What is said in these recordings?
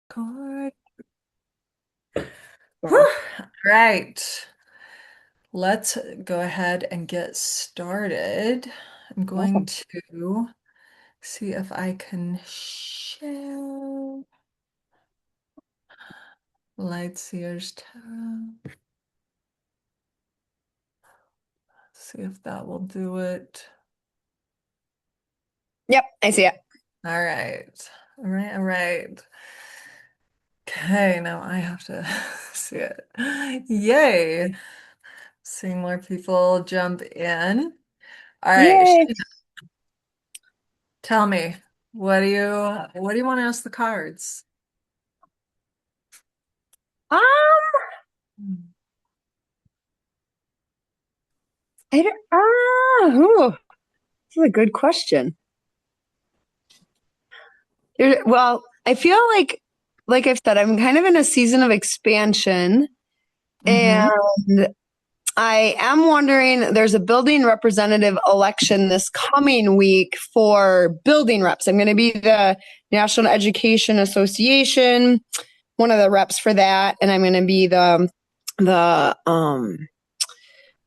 Good. Yeah. Whew. Right. Let's go ahead and get started. I'm going Awesome. to see if I can share Lightseer's Tarot. See if that will do it. Yep, I see it. All right. All right. All right. Okay, now I have to see it. Yay. Seeing more people jump in. All right. Yay. Tell me, what do you want to ask the cards? Um, I don't, this is a good question. Well, I feel like I've said, I'm kind of in a season of expansion, Mm-hmm. and I am wondering, there's a building representative election this coming week for building reps. I'm going to be the National Education Association, one of the reps for that, and I'm going to be the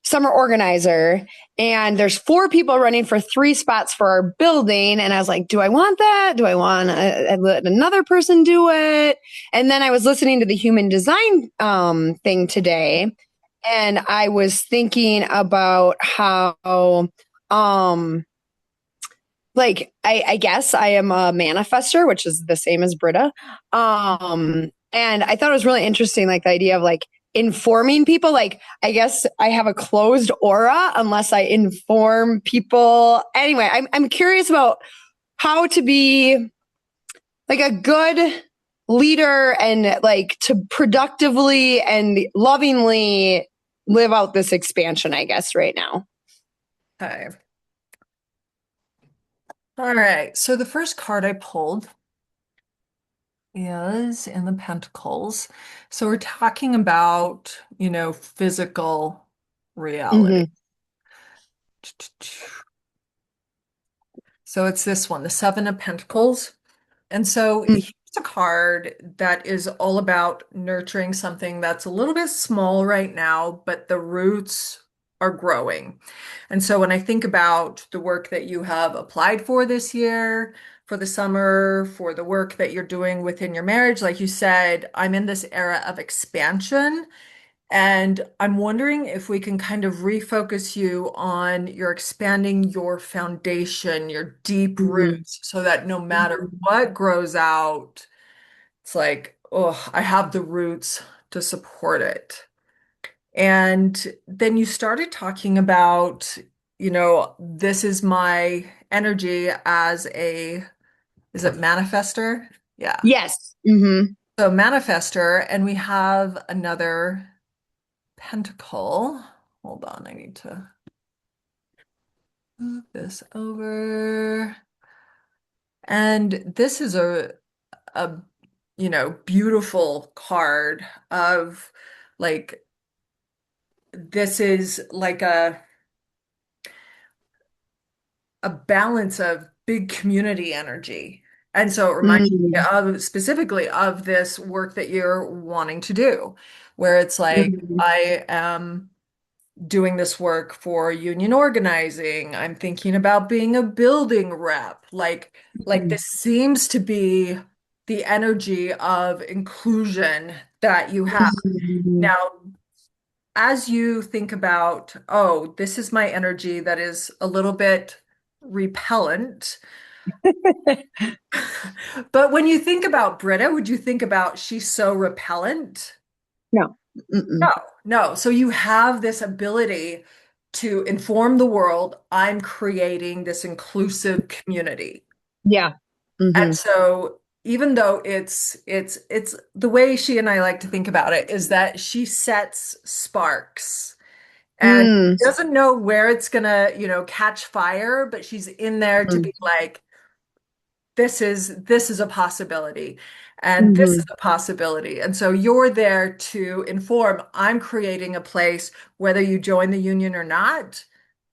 summer organizer, and there's four people running for three spots for our building. And I was like, do I want that? Do I want to let another person do it? And then I was listening to the human design thing today, and I was thinking about how um I guess I am a manifester, which is the same as Britta. And I thought it was really interesting, like the idea of like informing people. Like, I guess I have a closed aura unless I inform people. Anyway, I'm curious about how to be like a good leader and like to productively and lovingly live out this expansion, I guess, right now. Okay. All right. So the first card I pulled is in the Pentacles. So we're talking about, physical reality. Mm-hmm. So it's this one, the Seven of Pentacles. And so here's a card that is all about nurturing something that's a little bit small right now, but the roots are growing. And so when I think about the work that you have applied for this year, for the summer, for the work that you're doing within your marriage, like you said, I'm in this era of expansion. And I'm wondering if we can kind of refocus you on your expanding your foundation, your deep Mm-hmm. roots, so that no matter what grows out, it's like, oh, I have the roots to support it. And then you started talking about, this is my energy as is it manifester? Yeah. Yes. Mm-hmm. So manifester, and we have another pentacle. Hold on, I need to move this over. And this is a beautiful card of like this is like a balance of big community energy. And so it reminds me Mm-hmm. of specifically of this work that you're wanting to do, where it's like Mm-hmm. I am doing this work for union organizing. I'm thinking about being a building rep. Like this seems to be the energy of inclusion that you have. Mhm. Now, as you think about, oh, this is my energy that is a little bit repellent. But when you think about Britta, would you think about she's so repellent? No. No, Mm-mm. no. So you have this ability to inform the world, I'm creating this inclusive community. Yeah. And Mm-hmm. so even though it's the way she and I like to think about it is that she sets sparks and Mm. doesn't know where it's gonna, catch fire, but she's in there to be like, this is a possibility and this is Mm-hmm. a possibility. And so you're there to inform, I'm creating a place, whether you join the union or not,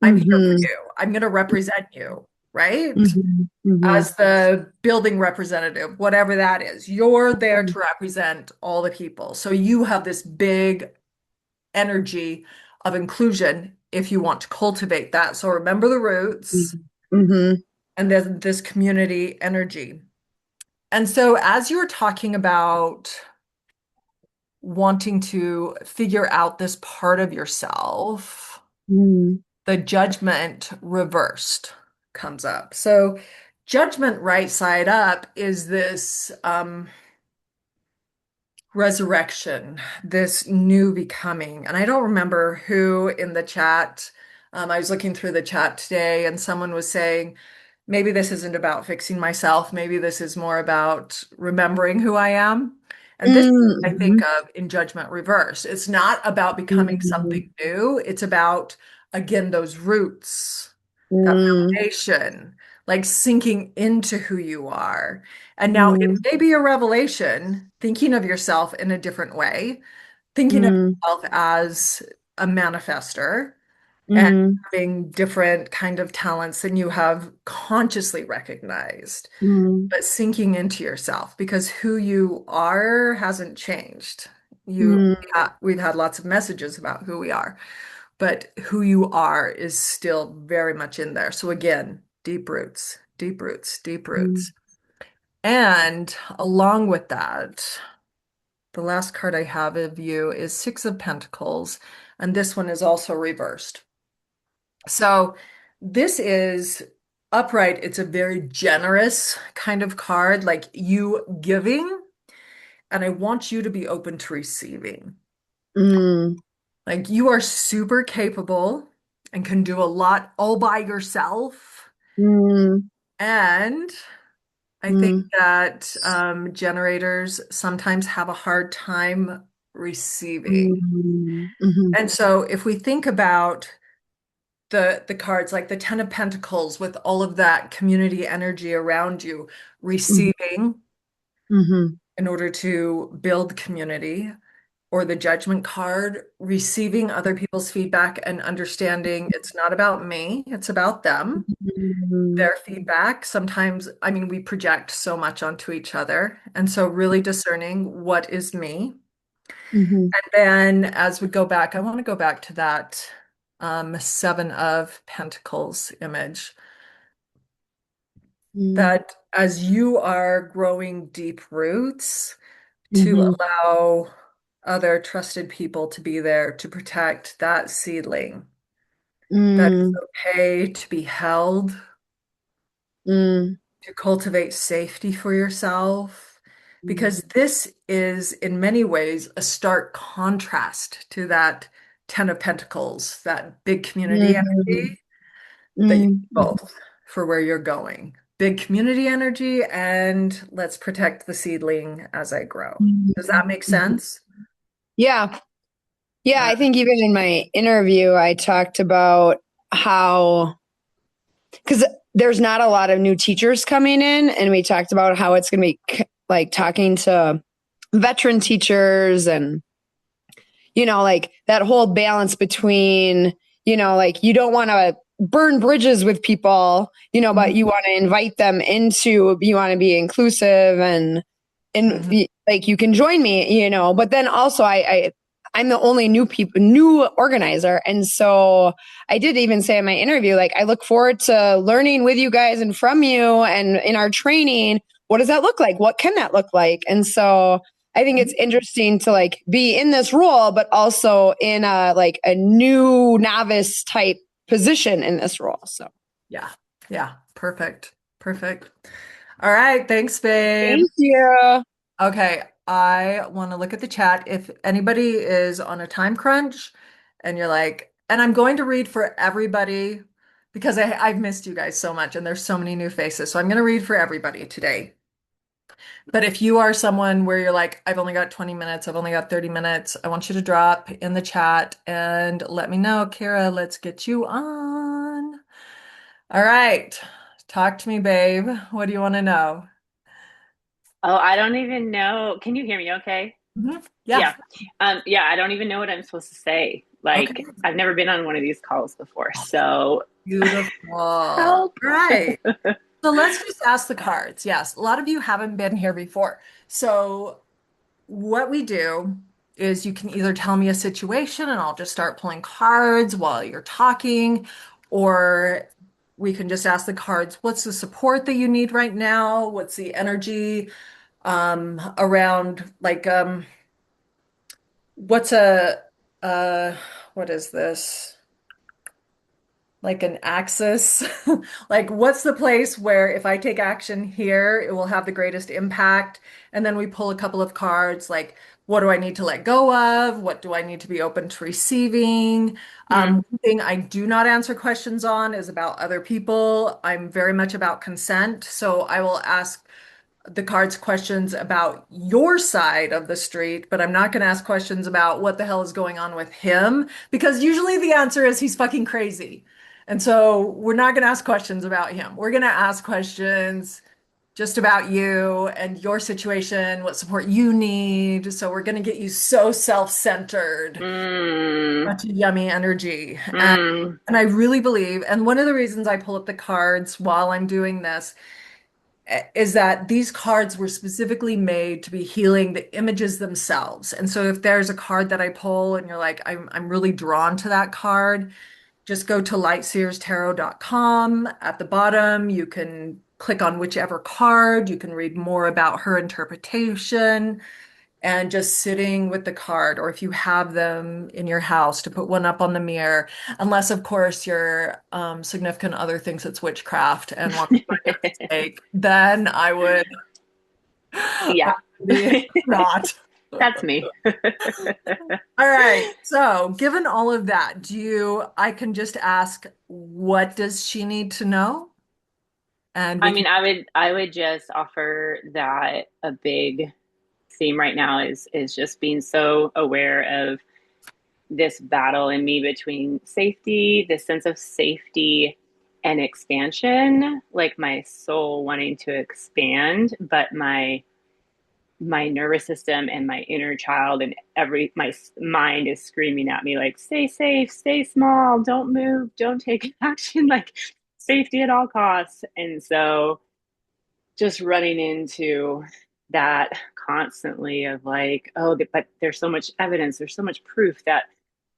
I'm here for Mm-hmm. you. I'm going to represent you. right? Mhm. Mhm. As the building representative, whatever that is. You're there to represent all the people. So you have this big energy of inclusion if you want to cultivate that. So remember the roots Mhm. Mhm. and then this community energy. And so as you were talking about wanting to figure out this part of yourself, Mhm. the judgment reversed comes up. So judgment right side up is this resurrection, this new becoming. And I don't remember who in the chat. I was looking through the chat today and someone was saying, maybe this isn't about fixing myself. Maybe this is more about remembering who I am. And this, I think Mhm. of in Judgment Reversed. It's not about becoming something Mhm. new. It's about, again, those roots, that Mhm. foundation, like sinking into who you are. And now it Mhm. may be a revelation, thinking of yourself in a different way, thinking of Mhm. yourself as a manifester and Mhm. having different kind of talents than you have consciously recognized, Mhm. but sinking into yourself because who you are hasn't changed. You, Mhm. we've had lots of messages about who we are, but who you are is still very much in there. So again, deep roots, deep roots, deep roots. And along with that, the last card I have of you is Six of Pentacles, and this one is also reversed. So this is upright. It's a very generous kind of card, like you giving, and I want you to be open to receiving. Mhm. Like you are super capable and can do a lot all by yourself. Mhm. And I think Mhm. that generators sometimes have a hard time receiving. Mhm. Mhm. And so if we think about the cards like the Ten of Pentacles with all of that community energy around you, Mhm. receiving Mhm. in order to build community, or the Judgment card, receiving other people's feedback and understanding it's not about me, it's about them. Mhm. Their feedback. Sometimes, I mean, we project so much onto each other. And so, really discerning what is me. Mhm. And then, as we go back, I want to go back to that Seven of Pentacles image. Mhm. That as you are growing deep roots, to Mhm. allow other trusted people to be there to protect that seedling, that it's Mhm. okay to be held, Mhm. to cultivate safety for yourself, Mhm. because this is in many ways a stark contrast to that Ten of Pentacles, that big community Mhm. energy that you need Mhm. both for where you're going. Big community energy and let's protect the seedling as I grow. Does that make Mhm. sense? Yeah. Yeah, All I right. think even in my interview, I talked about how, because there's not a lot of new teachers coming in, and we talked about how it's going to be like talking to veteran teachers and, like that whole balance between, like you don't want to burn bridges with people, but Mhm. you want to invite them into, you want to be inclusive and Mhm. like you can join me, but then also I'm the only new organizer. And so I did even say in my interview, like, I look forward to learning with you guys and from you and in our training. What does that look like? What can that look like? And so I think it's interesting to like be in this role, but also in like a new novice type position in this role. So Yeah. Yeah. Perfect. Perfect. All right. Thanks, babe. thank you. Okay. I want to look at the chat. If anybody is on a time crunch and you're like, and I'm going to read for everybody because I've missed you guys so much and there's so many new faces. So I'm going to read for everybody today. But if you are someone where you're like, I've only got 20 minutes, I've only got 30 minutes, I want you to drop in the chat and let me know. Kara, let's get you on. All right. Talk to me, babe. What do you want to know? Oh, I don't even know. Can you hear me okay? Mhm. Yeah. Yeah. Yeah, I don't even know what I'm supposed to say. Okay. Like, I've never been on one of these calls before. So Beautiful. All help. right. So let's just ask the cards. Yes, a lot of you haven't been here before. So what we do is you can either tell me a situation and I'll just start pulling cards while you're talking, or we can just ask the cards, what's the support that you need right now? What's the energy around what's a uh what is this? Like an axis. Like, what's the place where if I take action here, it will have the greatest impact? And then we pull a couple of cards, like, what do I need to let go of? What do I need to be open to receiving? Mm. One thing I do not answer questions on is about other people. I'm very much about consent. So I will ask the cards questions about your side of the street, but I'm not going to ask questions about what the hell is going on with him because usually the answer is he's fucking crazy. And so we're not going to ask questions about him. We're going to ask questions just about you and your situation, what support you need. So we're going to get you so self-centered, Mm. such a yummy energy. Mm. And I really believe, and one of the reasons I pull up the cards while I'm doing this is that these cards were specifically made to be healing the images themselves. And so if there's a card that I pull and you're like, I'm really drawn to that card, just go to lightseerstarot.com. At the bottom, you can click on whichever card. You can read more about her interpretation and just sitting with the card, or if you have them in your house, to put one up on the mirror, unless, of course, your significant other thinks it's witchcraft and wants to burn at the stake, then I Yeah. would be not. That's me. All right. So, given all of that, I can just ask, what does she need to know? And I we can, mean, I would just offer that a big theme right now is just being so aware of this battle in me between safety, this sense of safety and expansion, like my soul wanting to expand, but my nervous system and my inner child and every my mind is screaming at me like, stay safe, stay small, don't move, don't take action, like safety at all costs. And so just running into that constantly of like, oh, but there's so much evidence, there's so much proof that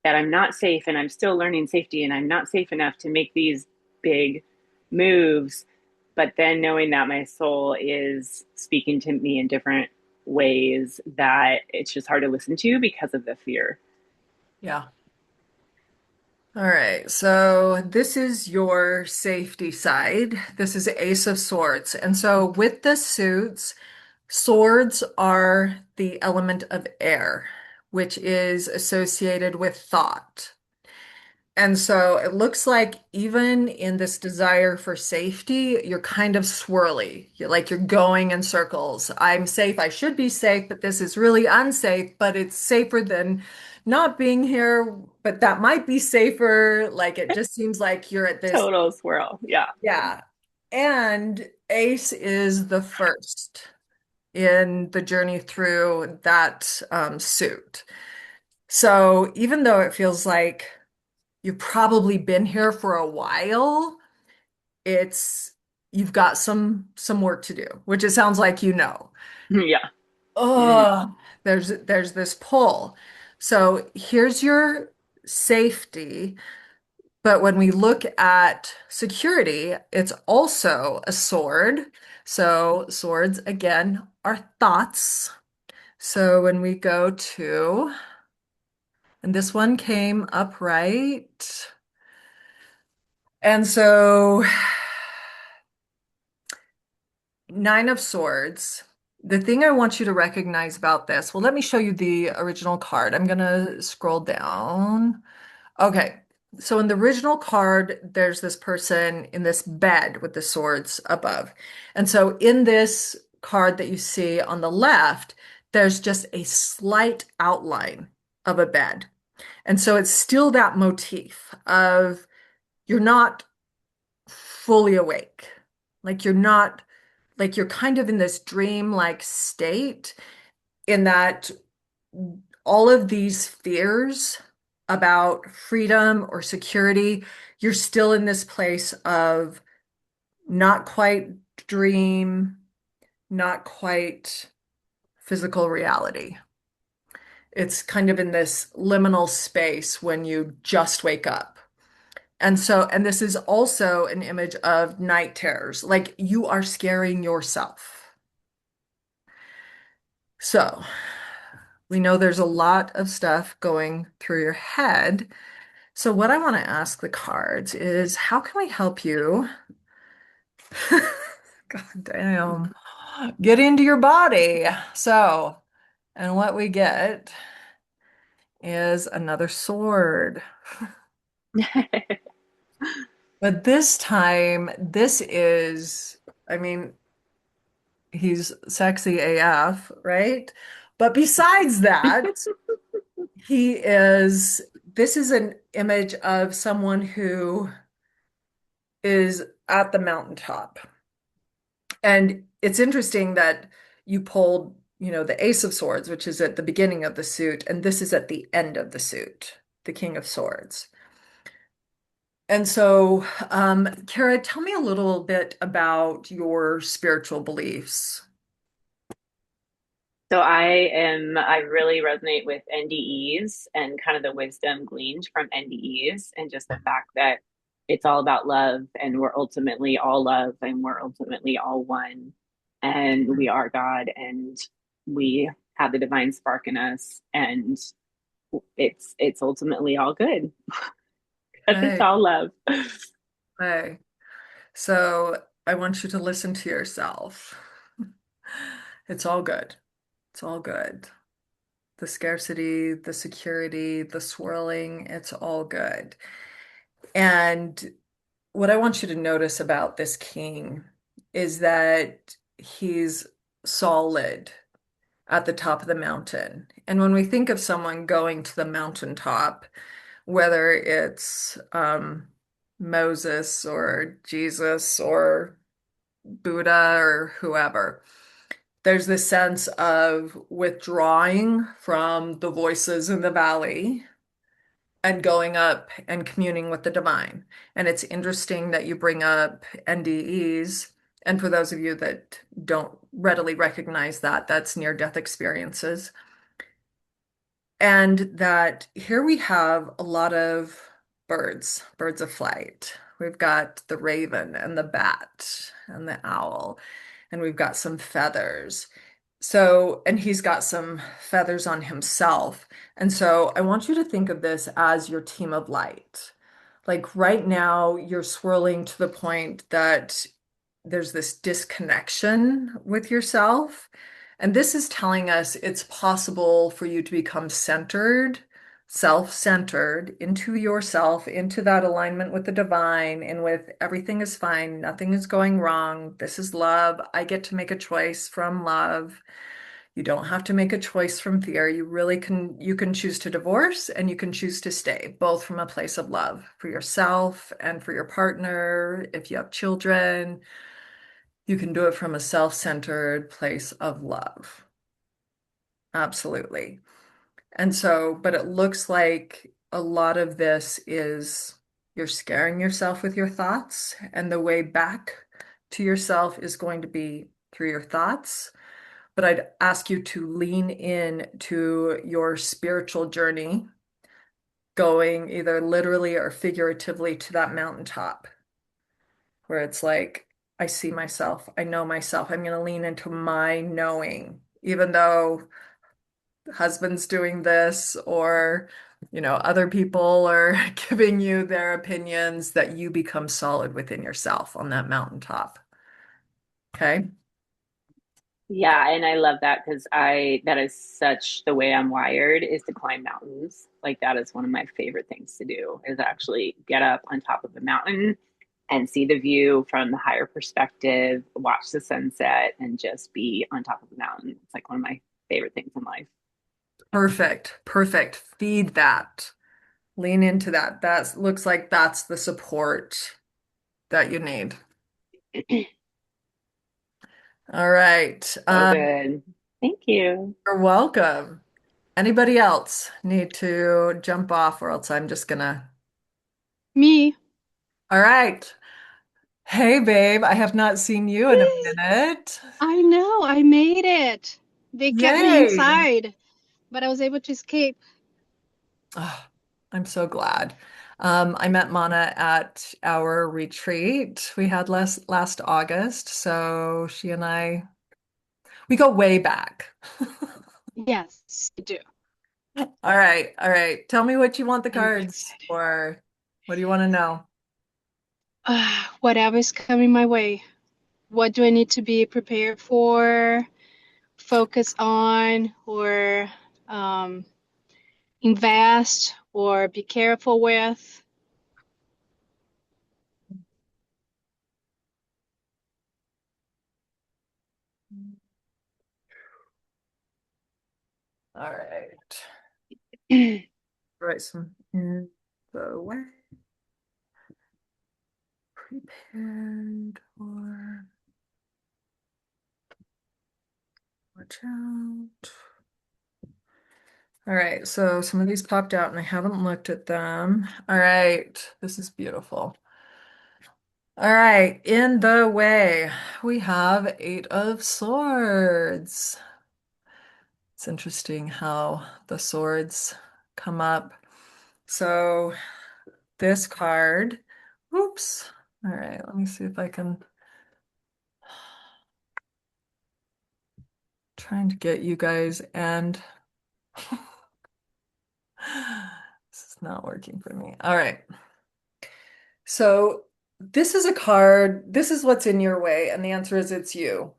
I'm not safe and I'm still learning safety and I'm not safe enough to make these big moves. But then knowing that my soul is speaking to me in different ways, that it's just hard to listen to because of the fear. yeah. All right. So, this is your safety side. This is Ace of Swords. And so, with the suits, swords are the element of air, which is associated with thought. And so it looks like even in this desire for safety, you're kind of swirly. You're going in circles. I'm safe. I should be safe, but this is really unsafe, but it's safer than not being here, but that might be safer. Like it just seems like you're at this, Total swirl. Yeah. yeah. And Ace is the first in the journey through that suit. So even though it feels like you've probably been here for a while, it's you've got some work to do, which it sounds like you know. Yeah. Mm. Oh, there's this pull. So here's your safety, but when we look at security, it's also a sword. So swords again are thoughts. So when we go to, and this one came upright. And so Nine of Swords. The thing I want you to recognize about this, well, let me show you the original card. I'm gonna scroll down. Okay, so in the original card, there's this person in this bed with the swords above. And so in this card that you see on the left, there's just a slight outline of a bed. And so it's still that motif of you're not fully awake. Like you're not like you're kind of in this dream-like state in that all of these fears about freedom or security, you're still in this place of not quite dream, not quite physical reality. It's kind of in this liminal space when you just wake up. And this is also an image of night terrors, like you are scaring yourself. So we know there's a lot of stuff going through your head. So what I want to ask the cards is how can we help you? God damn. Get into your body. So, and what we get is another sword. But this time, this is, I mean, he's sexy AF, right? But besides that, this is an image of someone who is at the mountaintop. And it's interesting that you pulled, the Ace of Swords, which is at the beginning of the suit, and this is at the end of the suit, the King of Swords. And so, Kara, tell me a little bit about your spiritual beliefs. So I really resonate with NDEs and kind of the wisdom gleaned from NDEs and just the fact that it's all about love and we're ultimately all love and we're ultimately all one and we are God and we have the divine spark in us and it's ultimately all good because it's Okay. all love. Okay. So I want you to listen to yourself. It's all good. It's all good. The scarcity, the security, the swirling, it's all good. And what I want you to notice about this king is that he's solid at the top of the mountain. And when we think of someone going to the mountaintop, whether it's Moses or Jesus or Buddha or whoever, there's this sense of withdrawing from the voices in the valley and going up and communing with the divine. And it's interesting that you bring up NDEs. And for those of you that don't readily recognize that, that's near-death experiences. And that here we have a lot of birds of flight. We've got the raven and the bat and the owl, and we've got some feathers. So, and he's got some feathers on himself. And so I want you to think of this as your team of light. Like right now, you're swirling to the point that there's this disconnection with yourself. And this is telling us it's possible for you to become centered, self-centered into yourself, into that alignment with the divine, and with everything is fine, nothing is going wrong. This is love. I get to make a choice from love. You don't have to make a choice from fear. You can choose to divorce and you can choose to stay, both from a place of love for yourself and for your partner. If you have children, you can do it from a self-centered place of love. Absolutely. And so, but it looks like a lot of this is you're scaring yourself with your thoughts, and the way back to yourself is going to be through your thoughts. But I'd ask you to lean in to your spiritual journey, going either literally or figuratively to that mountaintop, where it's like, I see myself, I know myself. I'm going to lean into my knowing, even though husband's doing this or other people are giving you their opinions, that you become solid within yourself on that mountaintop. Okay. Yeah, and I love that because that is such the way I'm wired is to climb mountains. Like that is one of my favorite things to do is actually get up on top of a mountain and see the view from the higher perspective, watch the sunset, and just be on top of the mountain. It's like one of my favorite things in life. Perfect. Perfect. Feed that. Lean into that. That looks like that's the support that you need. All right. So good. Thank you. You're welcome. Anybody else need to jump off or else I'm just gonna. Me. All right. Hey, babe, I have not seen you in a Yes, minute. I know, I made it. They kept me Yay. inside, but I was able to escape. Oh, I'm so glad. I met Mana at our retreat we had last August, so she and I we go way back. Yes, I do. All right, all right. Tell me what you want the I'm very cards excited. for. What do you want to know? Whatever's coming my way. What do I need to be prepared for, focus on, or um, invest, or be careful with? All right. Right, some in the way. Prepared for watch out. All right, so some of these popped out and I haven't looked at them. All right, this is beautiful. All right, in the way, we have Eight of Swords. It's interesting how the swords come up. So this card, oops. All right, let me see if I can trying to get you guys and this is not working for me. All right. So this is a card. This is what's in your way, and the answer is it's you.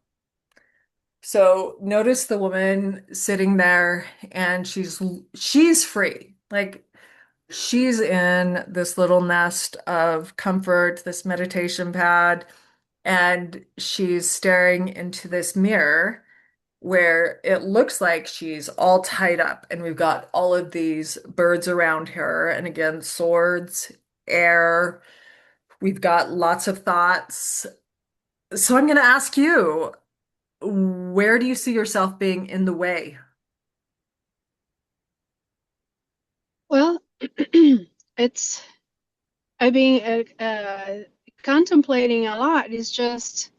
So notice the woman sitting there and she's free. Like she's in this little nest of comfort, this meditation pad, and she's staring into this mirror where it looks like she's all tied up and we've got all of these birds around her and again swords, air, we've got lots of thoughts. So I'm going to ask you, where do you see yourself being in the way? Well, it's I've been contemplating a lot. It's just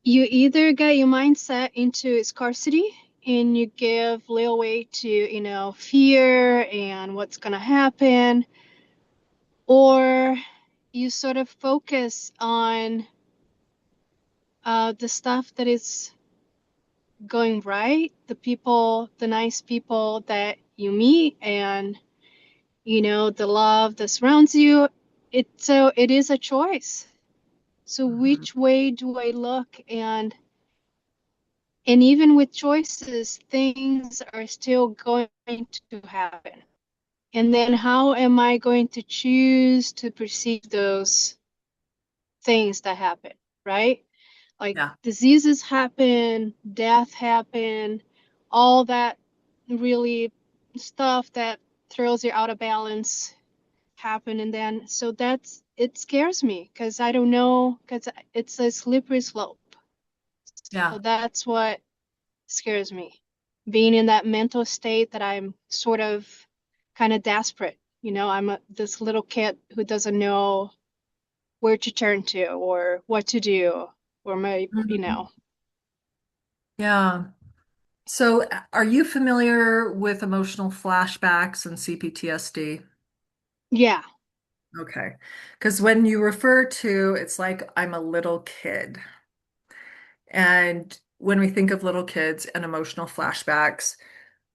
you either get your mindset into scarcity and you give little weight to, fear and what's going to happen, or you sort of focus on the stuff that is going right, the people, the nice people that you meet, and, the love that surrounds you. It is a choice. So Mhm. which way do I look? And even with choices, things are still going to happen. And then how am I going to choose to perceive those things that happen, right? Like Yeah, diseases happen, death happen, all that really stuff that throws you out of balance happen. And then, so it scares me because I don't know, because it's a slippery slope. yeah, So that's what scares me. Being in that mental state that I'm sort of kind of desperate. This little kid who doesn't know where to turn to or what to do or Mhm. Yeah. So, are you familiar with emotional flashbacks and CPTSD? yeah. Okay. Because when you refer to, it's like I'm a little kid. And when we think of little kids and emotional flashbacks,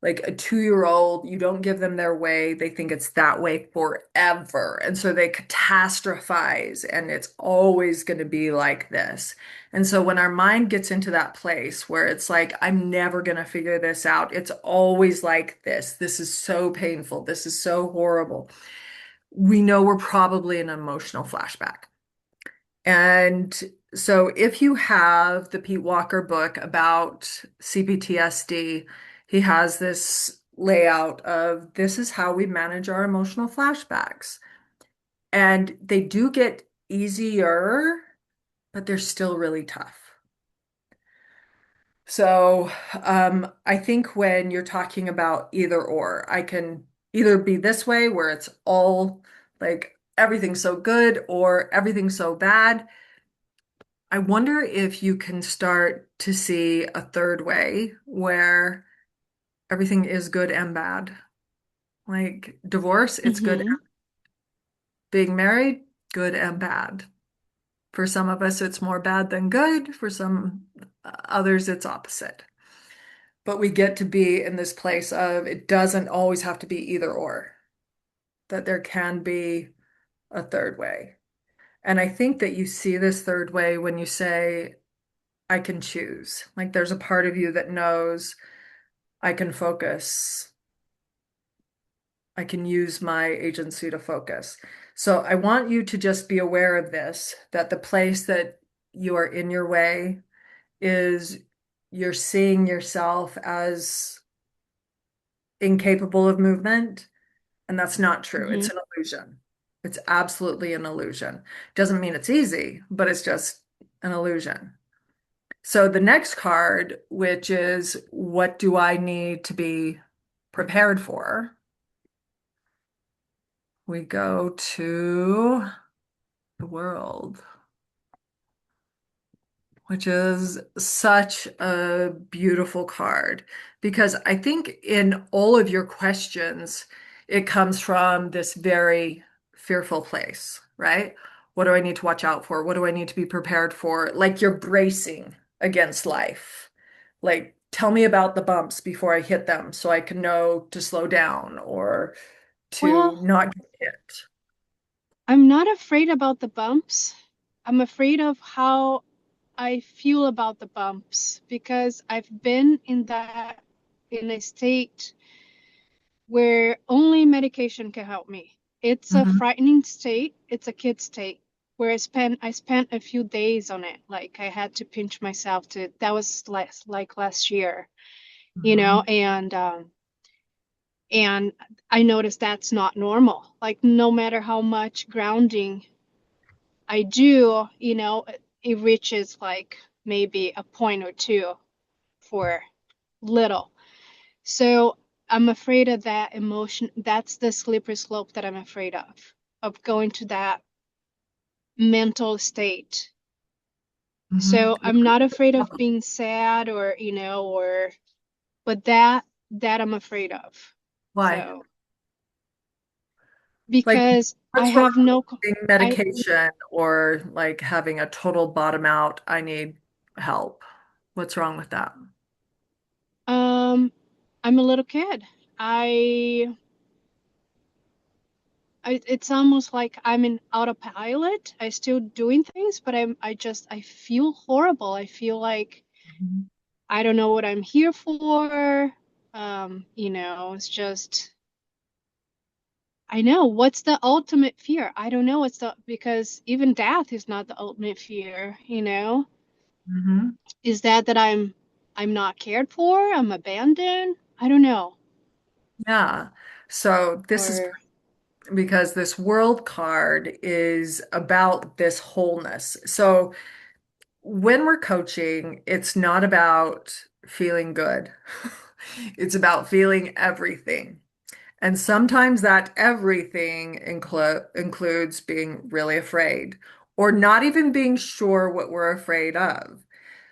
like a 2 year old, you don't give them their way. They think it's that way forever. And so they catastrophize, and it's always going to be like this. And so when our mind gets into that place where it's like, I'm never going to figure this out, it's always like this. This is so painful. This is so horrible. We know we're probably in an emotional flashback. And so if you have the Pete Walker book about CPTSD, he has this layout of this is how we manage our emotional flashbacks. And they do get easier, but they're still really tough. I think when you're talking about either or, I can either be this way where it's all like everything's so good or everything's so bad. I wonder if you can start to see a third way where everything is good and bad. Like divorce, it's good. Mm-hmm. Being married, good and bad. For some of us, it's more bad than good. For some others, it's opposite. But we get to be in this place of it doesn't always have to be either or, that there can be a third way. And I think that you see this third way when you say, I can choose. Like there's a part of you that knows I can focus, I can use my agency to focus. So I want you to just be aware of this, that the place that you are in your way is you're seeing yourself as incapable of movement. And that's not true. Mm-hmm. It's an illusion. It's absolutely an illusion. Doesn't mean it's easy, but it's just an illusion. So the next card, which is what do I need to be prepared for? We go to the world, which is such a beautiful card because I think in all of your questions, it comes from this very fearful place, right? What do I need to watch out for? What do I need to be prepared for? Like you're bracing against life. Like, tell me about the bumps before I hit them so I can know to slow down or Well, to not get hit. I'm not afraid about the bumps. I'm afraid of how I feel about the bumps because I've been in a state where only medication can help me. It's a Mhm, frightening state. It's a kid state where I spent a few days on it. Like I had to pinch myself to that was last year, mhm, and I noticed that's not normal. Like no matter how much grounding I do, it reaches like maybe a point or two for little. So I'm afraid of that emotion. That's the slippery slope that I'm afraid of going to that mental state. mhm. So I'm not afraid of being sad but that I'm afraid of. Why? So Like, because I what's wrong have with no, taking I, medication or like having a total bottom out, I need help? What's wrong with that? um, I'm a little kid. I it's almost like I'm in autopilot. I still doing things, but I feel horrible. I feel like Mhm. I don't know what I'm here for. It's just I know what's the ultimate fear. I don't know what's the because even death is not the ultimate fear. Mhm. Is that I'm not cared for, I'm abandoned? I don't know. Yeah. So this is Or because this world card is about this wholeness. So when we're coaching, it's not about feeling good. It's about feeling everything. And sometimes that everything includes being really afraid or not even being sure what we're afraid of.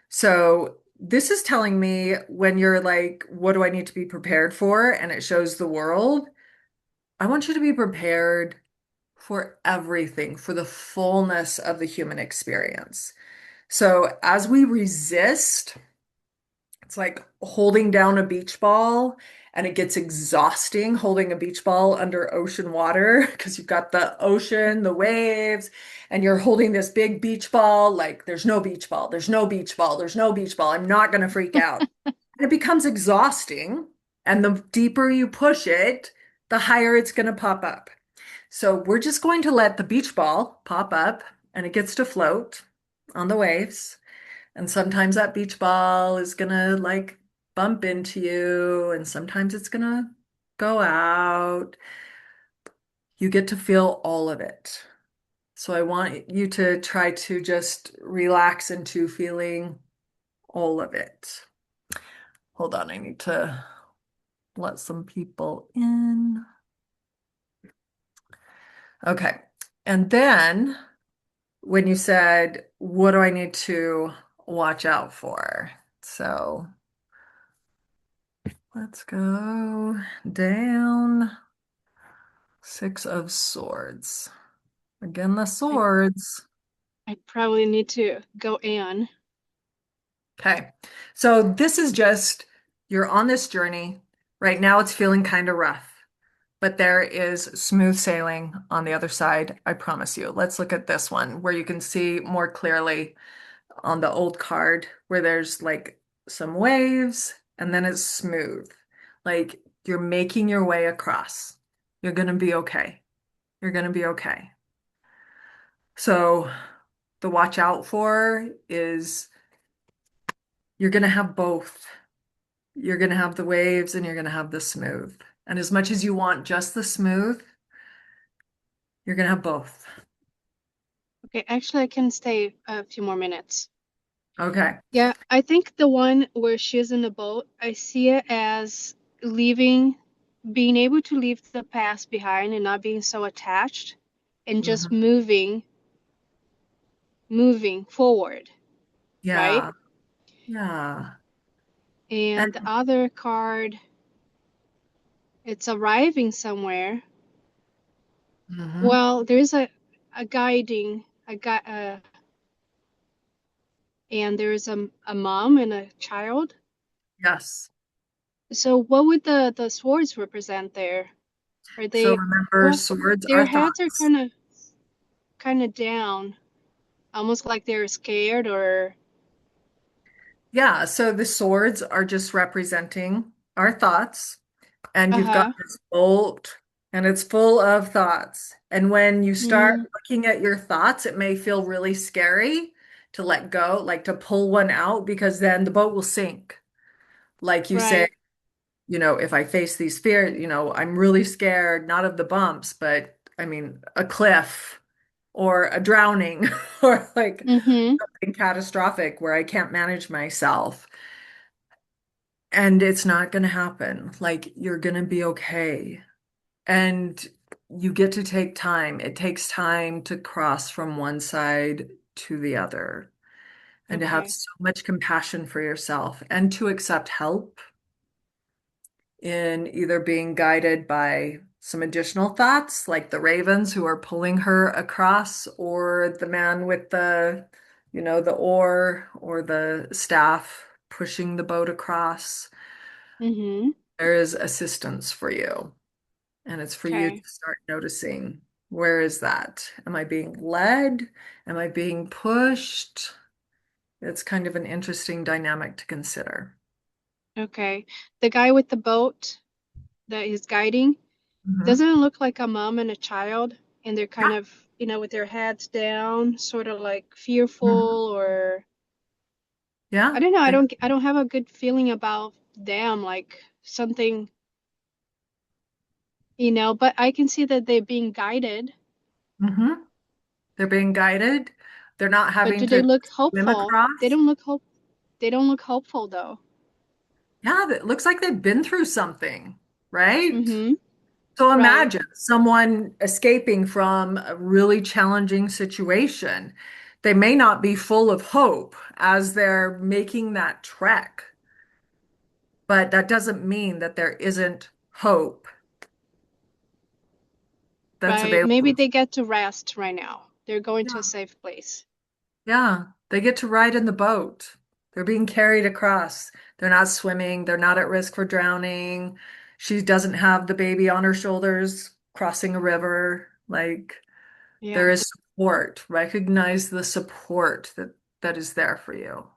So this is telling me when you're like, what do I need to be prepared for? And it shows the world. I want you to be prepared for everything, for the fullness of the human experience. So as we resist, it's like holding down a beach ball and it gets exhausting holding a beach ball under ocean water because you've got the ocean, the waves, and you're holding this big beach ball like there's no beach ball, there's no beach ball, there's no beach ball. I'm not going to freak out. And it becomes exhausting. And the deeper you push it, the higher it's going to pop up. So we're just going to let the beach ball pop up and it gets to float on the waves. And sometimes that beach ball is gonna like bump into you, and sometimes it's gonna go out. You get to feel all of it. So I want you to try to just relax into feeling all of it. hold on, I need to let some people in. Okay. And then when you said, what do I need to watch out for? So let's go down. Six of Swords. Again, the I, swords. I probably need to go in. Okay. So this is just, you're on this journey. Right now it's feeling kind of rough, but there is smooth sailing on the other side. I promise you. Let's look at this one where you can see more clearly on the old card where there's like some waves and then it's smooth. Like you're making your way across. You're going to be okay. You're going to be okay. So the watch out for is you're going to have both. You're going to have the waves and you're going to have the smooth. And as much as you want just the smooth, you're going to have both. Okay, actually, I can stay a few more minutes. Okay. Yeah, I think the one where she's in the boat, I see it as leaving, being able to leave the past behind and not being so attached and just Mhm. moving forward, right? Yeah. Yeah. And And the other card, it's arriving somewhere. mhm. Well, there's a guiding, a guy, and there's a mom and a child. Yes. So what would the swords represent there? Are So they, remember, well, swords their are heads are thoughts. kind of down, almost like they're scared or Yeah. So the swords are just representing our thoughts. And you've got uh-huh. this bolt and it's full of thoughts. And when you start Mm, looking at your thoughts, it may feel really scary to let go, like to pull one out, because then the boat will sink. Like you say, right. if I face these fears, I'm really scared, not of the bumps, but I mean, a cliff or a drowning or like Mm-hmm. something catastrophic where I can't manage myself. And it's not going to happen. Like, you're going to be okay. And you get to take time. It takes time to cross from one side to the other and to have Okay. so much compassion for yourself and to accept help in either being guided by some additional thoughts, like the ravens who are pulling her across, or the man with the oar or the staff pushing the boat across. Mm-hmm. There is assistance for you. And it's for you to Okay. start noticing, where is that? Am I being led? Am I being pushed? It's kind of an interesting dynamic to consider. Okay. The guy with the boat that is guiding doesn't Hmm. it look like a mom and a child, and they're Yeah. kind of, with their heads down, sort of like Mhm. fearful or I Yeah. don't know. I don't have a good feeling about them, like something, but I can see that they're being guided. Hmm. They're being guided. They're not But having do they to look swim hopeful? They across. don't look hope. They don't look hopeful though. Yeah, it looks like they've been through something, right? Mm-hmm. So Right. imagine someone escaping from a really challenging situation. They may not be full of hope as they're making that trek, but that doesn't mean that there isn't hope that's Right. Maybe available. they get to rest right now. They're going to a Yeah. safe place. Yeah. They get to ride in the boat. They're being carried across. They're not swimming. They're not at risk for drowning. She doesn't have the baby on her shoulders crossing a river. Like, there Yeah. is support. Recognize the support that is there for you.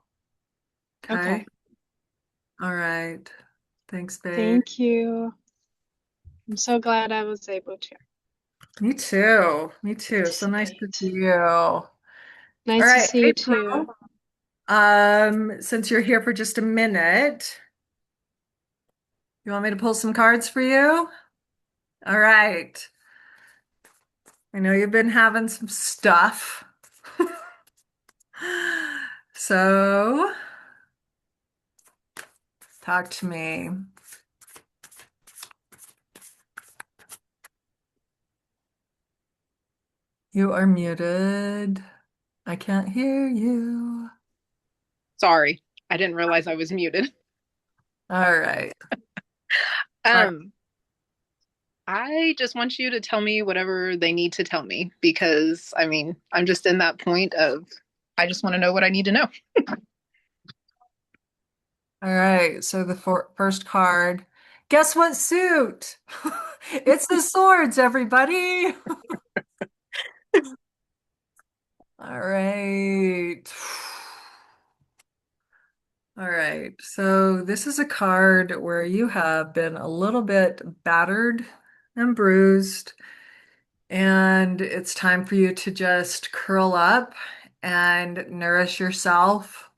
Okay. Okay. All right. Thanks, babe. Thank you. I'm so glad I was able to Me too. Me too. So nice to see participate. you. All Nice to right. see Hey, you too. Pearl. Since you're here for just a minute, you want me to pull some cards for you? All right. I know you've been having some stuff. So Talk to me. You are muted. I can't hear you. Sorry, I didn't realize I was muted. All right. All right. Um, I just want you to tell me whatever they need to tell me because I mean, I'm just in that point of I just want to know what I need to know. All right. So the first card. Guess what suit? It's the swords, everybody. All right. All right. So this is a card where you have been a little bit battered and bruised, and it's time for you to just curl up and nourish yourself.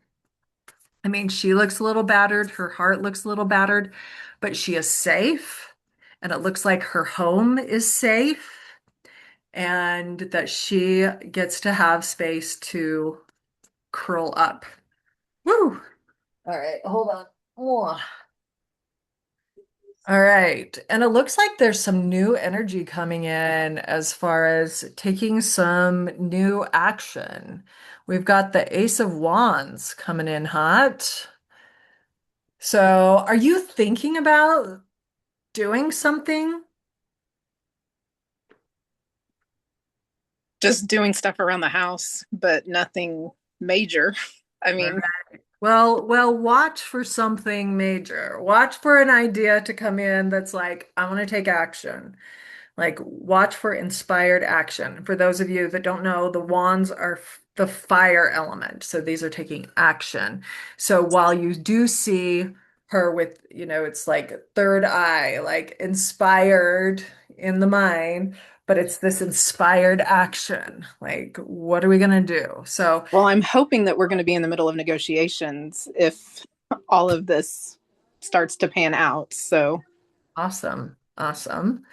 I mean, she looks a little battered, her heart looks a little battered, but she is safe, and it looks like her home is safe, and that she gets to have space to curl up. Woo! All right, hold on. Oh. All right. And it looks like there's some new energy coming in as far as taking some new action. We've got the Ace of Wands coming in hot. So, are you thinking about doing something? Just doing stuff around the house, but nothing major. I All mean, right. Well, watch for something major. Watch for an idea to come in that's like, I want to take action. Like, watch for inspired action. For those of you that don't know, the wands are the fire element. So these are taking action. So while you do see her with, it's like third eye, like inspired in the mind, but it's this inspired action. Like, what are we going to do? So well, I'm hoping that we're going to be in the middle of negotiations if all of this starts to pan out. So awesome. Awesome.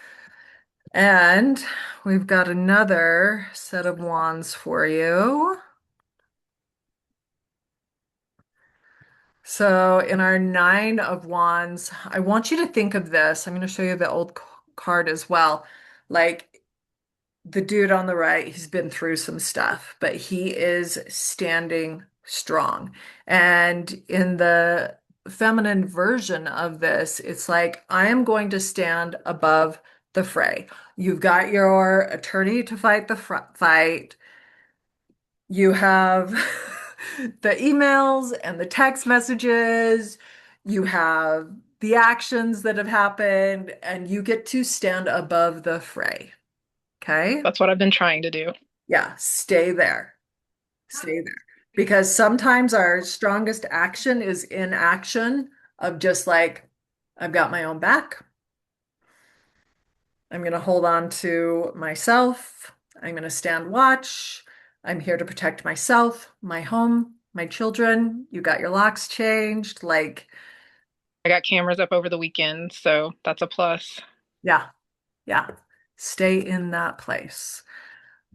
And we've got another set of wands for you. So in our nine of wands, I want you to think of this. I'm going to show you the old card as well. Like the dude on the right, he's been through some stuff, but he is standing strong. And in the feminine version of this, it's like, I am going to stand above the fray. You've got your attorney to fight the fight. You have the emails and the text messages. You have the actions that have happened, and you get to stand above the fray. Okay? that's what I've been trying to do. Yeah, stay there. Stay there. Because sometimes our strongest action is inaction of just like, I've got my own back. I'm going to hold on to myself. I'm going to stand watch. I'm here to protect myself, my home, my children. You got your locks changed. Like, I got cameras up over the weekend, so that's a plus. yeah, yeah. Stay in that place.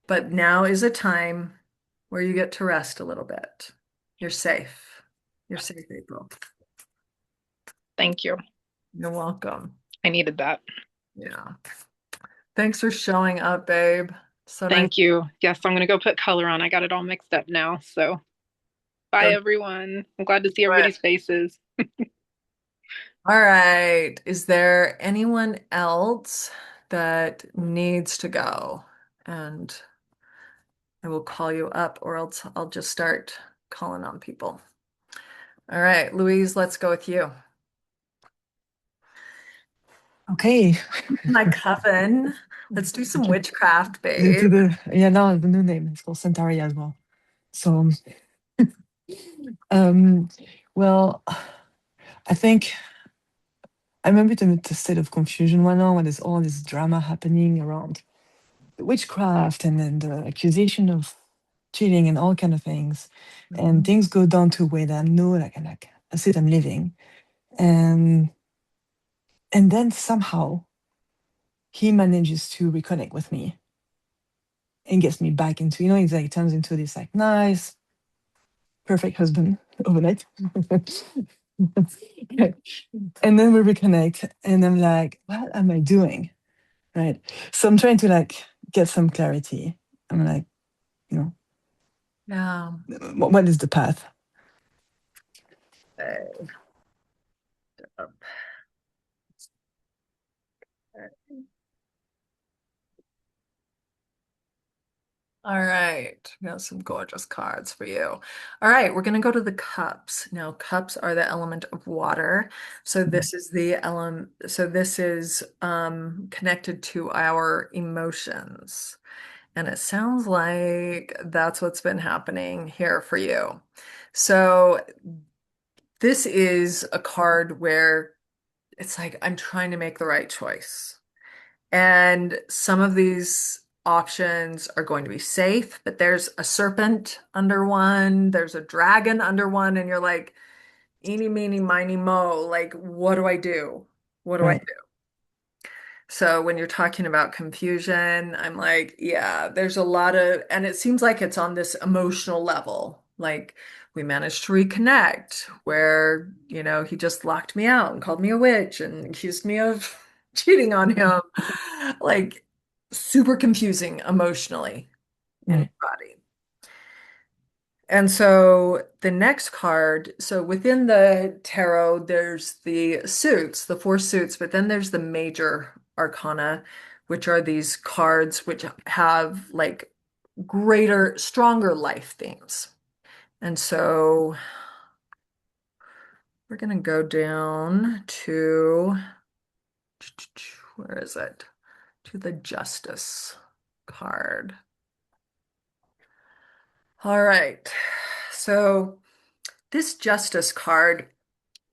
But now is a time where you get to rest a little bit. You're safe. You're safe, April. Thank you. You're welcome. I needed that. Yeah. Thanks for showing up, babe. So nice. Thank you. Yes, I'm going to go put color on. I got it all mixed up now. So bye, Go do everyone. I'm glad to see it. everybody's faces. All right. Is there anyone else that needs to go? And I will call you up, or else I'll just start calling on people. All right, Louise, let's go with you. Okay. My coven. Let's do some witchcraft, To babe. the yeah, now the new name is called Centauri as well. So um well I think I'm a bit in a state of confusion right now when there's all this drama happening around the witchcraft and then the accusation of cheating and all kind of things. And Mhm. things go down to a way that I know like that's it, I'm living. And and then somehow he manages to reconnect with me and gets me back into, it's like turns into this like nice perfect husband overnight. And then we reconnect, and I'm like, what am I doing? Right. So I'm trying to like get some clarity. I'm like, you know, Yeah. what is the path? Okay. All right, we got some gorgeous cards for you. All right, we're going to go to the cups. Now, cups are the element of water. So this is the element, so this is connected to our emotions. And it sounds like that's what's been happening here for you. So this is a card where it's like I'm trying to make the right choice. And some of these options are going to be safe, but there's a serpent under one, there's a dragon under one, and you're like, eeny, meeny, miny, mo, like, what do I do? What do I Right. do? So when you're talking about confusion, I'm like, yeah, there's a lot of, and it seems like it's on this emotional level. Like we managed to reconnect where, he just locked me out and called me a witch and accused me of cheating on him. Like super confusing emotionally in your Right. body. And so the next card, so within the tarot, there's the suits, the four suits, but then there's the major arcana, which are these cards which have like greater, stronger life themes. And so we're going to go down to, where is it? To the Justice card. All right. So this Justice card,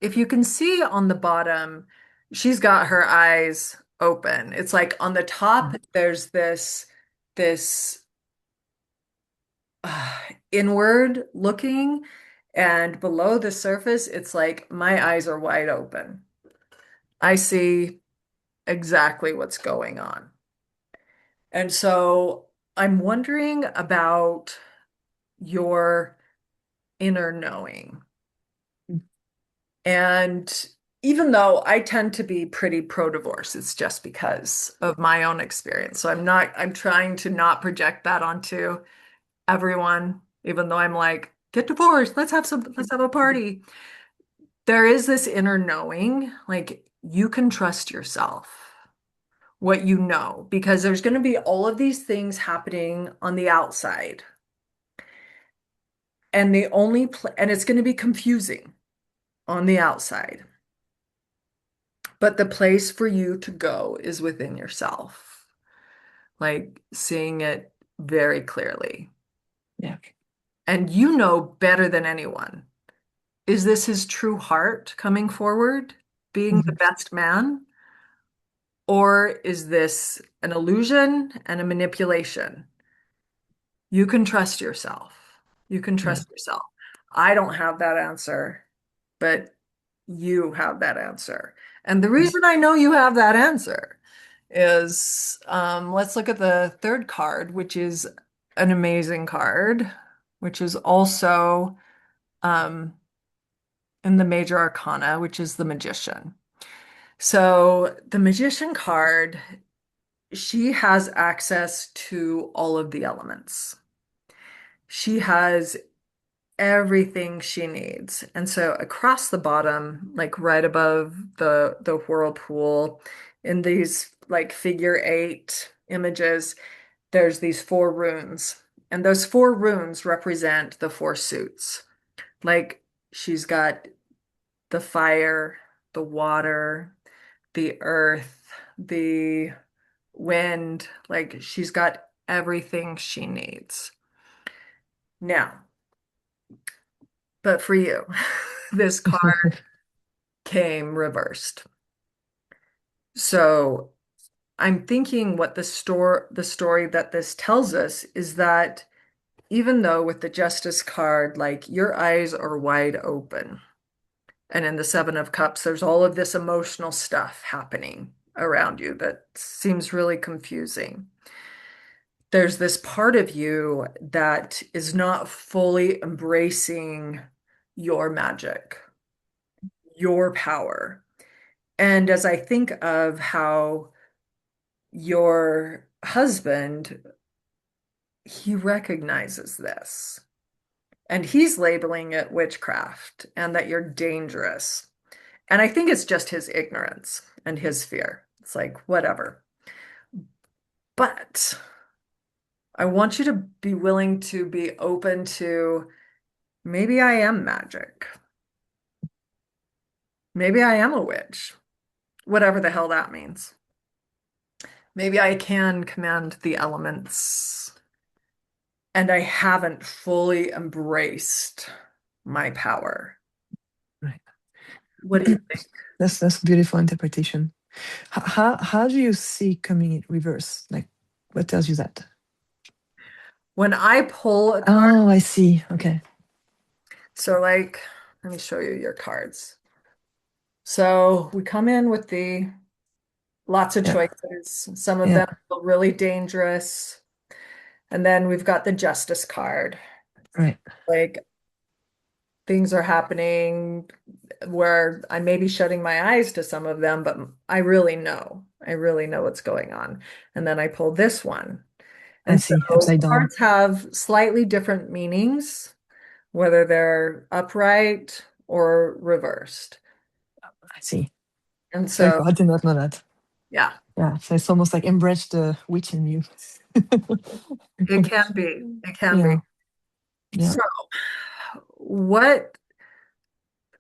if you can see on the bottom, she's got her eyes open. It's like on the top, there's this uh, inward looking, and below the surface, it's like my eyes are wide open. I see exactly what's going on. And so I'm wondering about your inner knowing. And even though I tend to be pretty pro-divorce, it's just because of my own experience. So I'm trying to not project that onto everyone, even though I'm like, get divorced, let's have a party. There is this inner knowing, like you can trust yourself, what you know, because there's going to be all of these things happening on the outside. And and it's going to be confusing on the outside. But the place for you to go is within yourself, like seeing it very clearly. Yeah. And you know better than anyone. Is this his true heart coming forward, being the Mhm. best man? Or is this an illusion and a manipulation? You can trust yourself. You can Yeah. trust yourself. I don't have that answer, but you have that answer. And the Right. reason I know you have that answer is let's look at the third card, which is an amazing card, which is also um, in the major arcana, which is the magician. So the magician card, she has access to all of the elements. She has everything she needs. And so across the bottom, like right above the whirlpool, in these like figure eight images, there's these four runes. And those four runes represent the four suits. Like she's got the fire, the water, the earth, the wind, like she's got everything she needs. Now, but for you, this card came reversed. So I'm thinking what the story that this tells us is that even though with the Justice card, like your eyes are wide open, and in the Seven of Cups, there's all of this emotional stuff happening around you that seems really confusing. There's this part of you that is not fully embracing your magic. your power. And as I think of how your husband, he recognizes this and he's labeling it witchcraft and that you're dangerous. And I think it's just his ignorance and his fear. It's like, whatever. But I want you to be willing to be open to maybe I am magic. Maybe I am a witch, whatever the hell that means. Maybe I can command the elements and I haven't fully embraced my power. Right. What do you think? That's a beautiful interpretation. How do you see coming in reverse? Like, what tells you that? When I pull a card, Oh, I see. Okay. so like, let me show you your cards. So we come in with the lots of Yeah. choices. Some of Yeah. them feel really dangerous. And then we've got the justice card. Right. Like things are happening where I may be shutting my eyes to some of them, but I really know. I really know what's going on. And then I pull this one. I And see. so Upside down. cards have slightly different meanings, whether they're upright or reversed. I see. And Very so, cool. I did not know that. yeah, Yeah. So it's almost like embrace the witch in you. it can be. It can be. Yeah. Yeah. So, what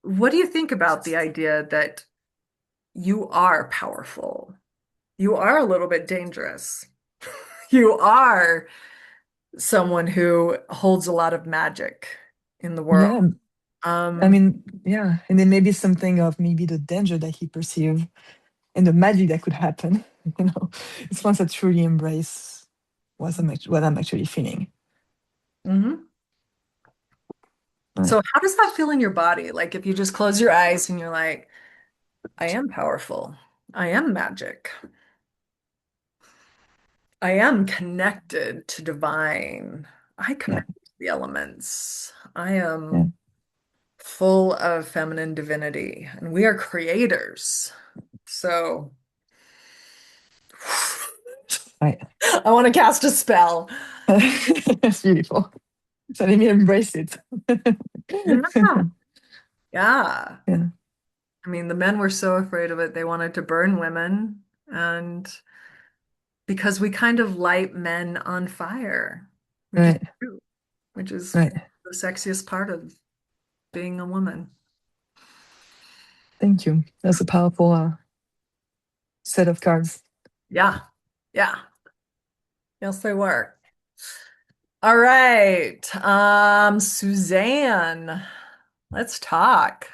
what do you think about the idea that you are powerful? You are a little bit dangerous. You are someone who holds a lot of magic in the world. Yeah. I Um, mean, yeah. And then maybe something of maybe the danger that he perceived and the magic that could happen. It's once I truly embrace what I'm actually feeling. mhm. Right. So how does that feel in your body? Like if you just close your eyes and you're like, I am powerful. I am magic. I am connected to divine. I Yeah. connect to the elements. I Yeah. am full of feminine divinity, and we are creators. So Right. I want to cast a spell. That's beautiful. So let me embrace it. Yeah. Yeah. Yeah. I mean, the men were so afraid of it, they wanted to burn women. And because we kind of light men on fire, which is Right. true, which is Right. the sexiest part of being a woman. Thank you. That's a powerful set of cards. Yeah. Yeah. Yes, they were. All right. Suzanne, let's talk.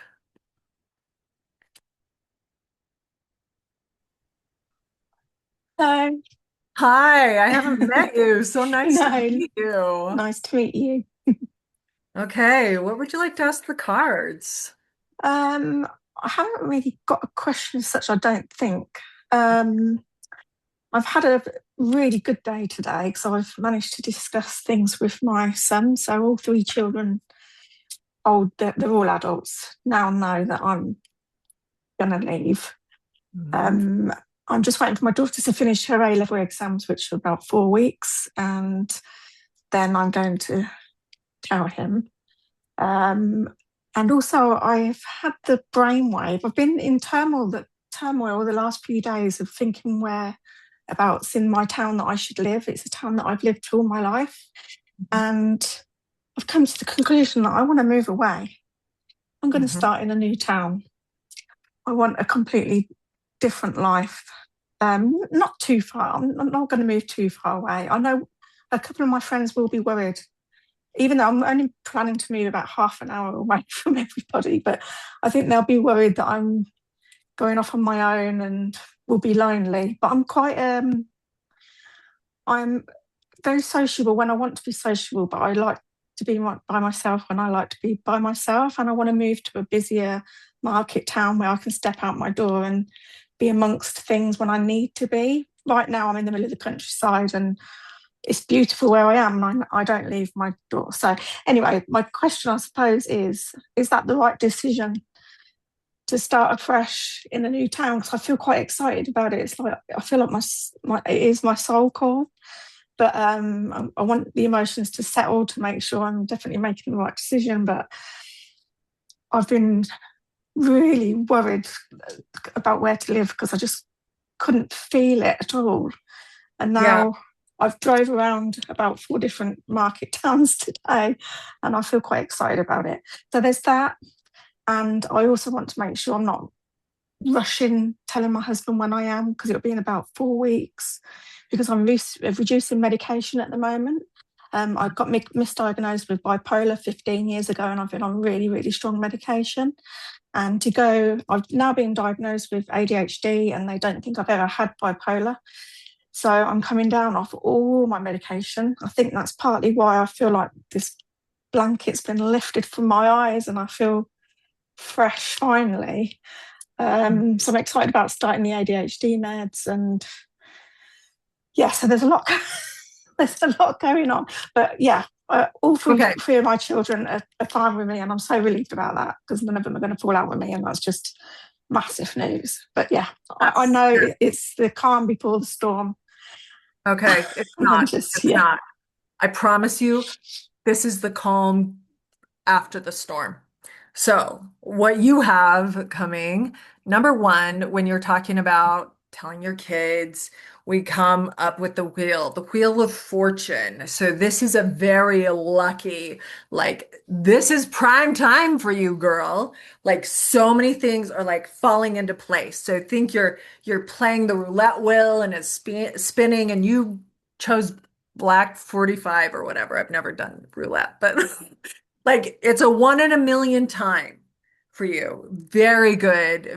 Hello. Hi, I haven't met you. So nice to No, meet you. nice to meet you. Okay, what would you like to ask the cards? Um, I haven't really got a question as such, I don't think. Um, I've had a really good day today because I've managed to discuss things with my son. So all three children, old, they're all adults, now know that I'm gonna leave. Mhm. Um, I'm just waiting for my daughter to finish her A-level exams, which are about 4 weeks, and then I'm going to tell him. Um, and also, I've had the brainwave. I've been in turmoil the last few days of thinking whereabouts in my town that I should live. It's a town that I've lived for all my life, and I've come to the conclusion that I want to move away. I'm going to Mhm. start in a new town. I want a completely different life. Not too far. I'm not going to move too far away. I know a couple of my friends will be worried even though I'm only planning to move about half an hour away from everybody, but I think they'll be worried that I'm going off on my own and will be lonely. But I'm very sociable when I want to be sociable, but I like to be by myself when I like to be by myself. And I want to move to a busier market town where I can step out my door and be amongst things when I need to be. Right now, I'm in the middle of the countryside and it's beautiful where I am and I don't leave my door. So anyway, my question I suppose is that the right decision to start afresh in a new town because I feel quite excited about it. It's like I feel like my it is my soul call, but I want the emotions to settle to make sure I'm definitely making the right decision. But I've been really worried about where to live because I just couldn't feel it at all. And Yeah. now I've drove around about 4 different market towns today, and I feel quite excited about it. So there's that, and I also want to make sure I'm not rushing telling my husband when I am because it'll be in about 4 weeks because I'm reducing medication at the moment. I got misdiagnosed with bipolar 15 years ago and I've been on really, really strong medication. And I've now been diagnosed with ADHD and they don't think I've ever had bipolar. So I'm coming down off all my medication. I think that's partly why I feel like this blanket's been lifted from my eyes and I feel fresh finally. So I'm excited about starting the ADHD meds and yeah, so there's a lot there's a lot going on. But yeah, all three, Okay. three of my children are fine with me and I'm so relieved about that because none of them are going to fall out with me and that's just massive news. But yeah, I Yes. know Yes. it's the calm before the storm. Okay. It's And I'm not. just, It's yeah. not. I promise you, this is the calm after the storm. So, what you have coming, number one, when you're talking about telling your kids, we come up with the wheel of fortune. So, this is a very lucky, like, this is prime time for you, girl. Like, so many things are like falling into place. So, think you're playing the roulette wheel and it's spinning, and you chose black 45 or whatever. I've never done roulette, but like it's a one in a million time for you. Very good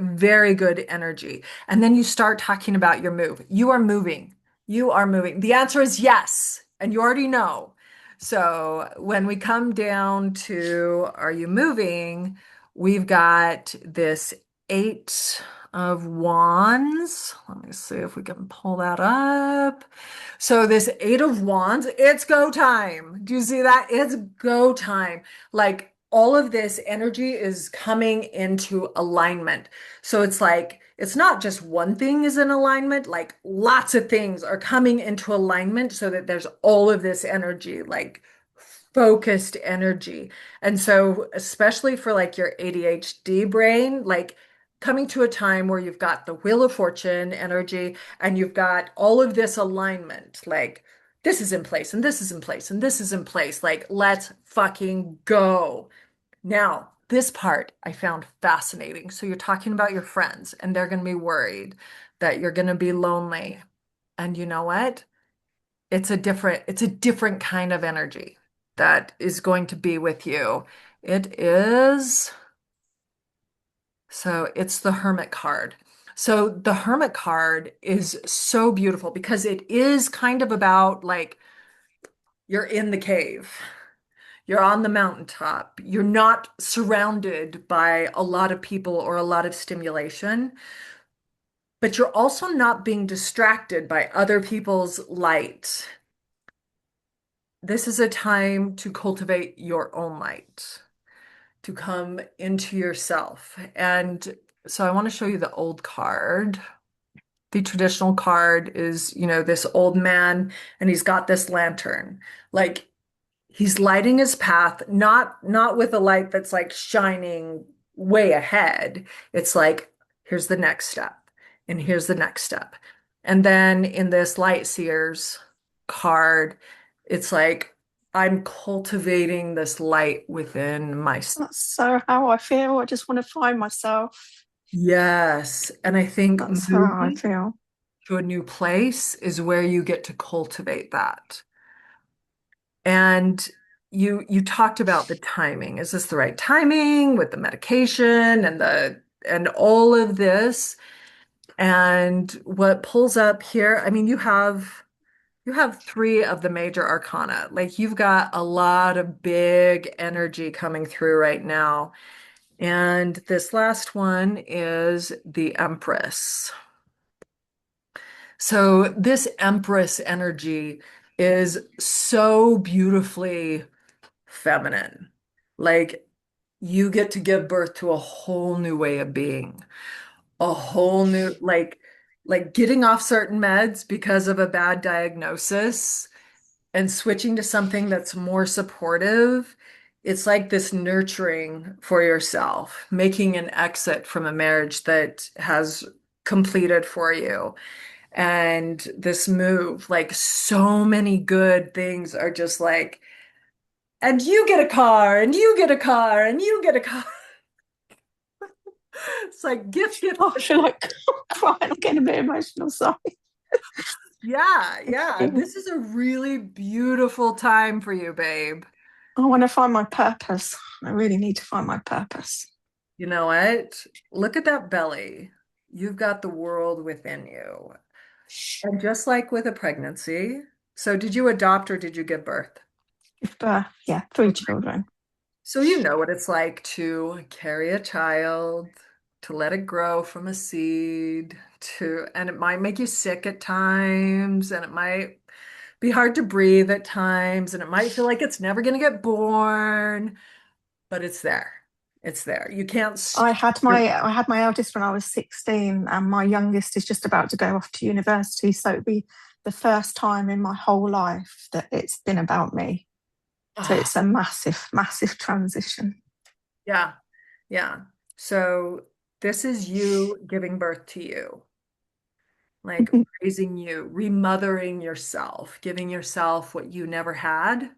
energy. And then you start talking about your move. You are moving. You are moving. The answer is yes, and you already know. So when we come down to are you moving, we've got this eight of wands. Let me see if we can pull that up. So this eight of wands, it's go time. Do you see that? It's go time. Like all of this energy is coming into alignment. So it's like, it's not just one thing is in alignment, like lots of things are coming into alignment so that there's all of this energy, like focused energy. And so, especially for like your ADHD brain, like coming to a time where you've got the Wheel of Fortune energy and you've got all of this alignment, like this is in place and this is in place and this is in place. Like, let's fucking go. Now, this part I found fascinating. So, you're talking about your friends, and they're going to be worried that you're going to be lonely. And you know what? It's a different kind of energy that is going to be with you. It is, so it's the Hermit card. So, the Hermit card is so beautiful because it is kind of about like you're in the cave. You're on the mountaintop. You're not surrounded by a lot of people or a lot of stimulation, but you're also not being distracted by other people's light. This is a time to cultivate your own light, to come into yourself. And so I want to show you the old card. The traditional card is, this old man and he's got this lantern. Like he's lighting his path, not with a light that's like shining way ahead. It's like, here's the next step, and here's the next step. And then in this light seers card, it's like, I'm cultivating this light within myself. That's so how I feel. I just want to find myself. Yes. And I think That's how I moving feel. to a new place is where you get to cultivate that. And you talked about the timing. Is this the right timing with the medication and all of this? And what pulls up here, I mean, you have three of the major arcana. Like you've got a lot of big energy coming through right now. And this last one is the Empress. So this Empress energy is so beautifully feminine. Like you get to give birth to a whole new way of being, a whole new like getting off certain meds because of a bad diagnosis and switching to something that's more supportive. It's like this nurturing for yourself, making an exit from a marriage that has completed for you. And this move, like so many good things are just like, and you get a car, and you get a car, and you get a car. It's like gift, gift. Oh, I feel like I'm crying. I'm getting a bit emotional. Sorry. Yeah, yeah. This is a really beautiful time for you, babe. I want to find my purpose. I really need to find my purpose. You know what? Look at that belly. You've got the world within you. And just like with a pregnancy, so did you adopt or did you give birth? Give birth, yeah, three Okay. children. So you know what it's like to carry a child, to let it grow from a seed, and it might make you sick at times, and it might be hard to breathe at times, and it might feel like it's never going to get born, but it's there. It's there. You can't I stop. had my eldest when I was 16, and my youngest is just about to go off to university. So it'd be the first time in my whole life that it's been about me. So Ah, it's a massive, massive transition. yeah, yeah. So this is you giving birth to you, like raising you, remothering yourself, giving yourself what you never had,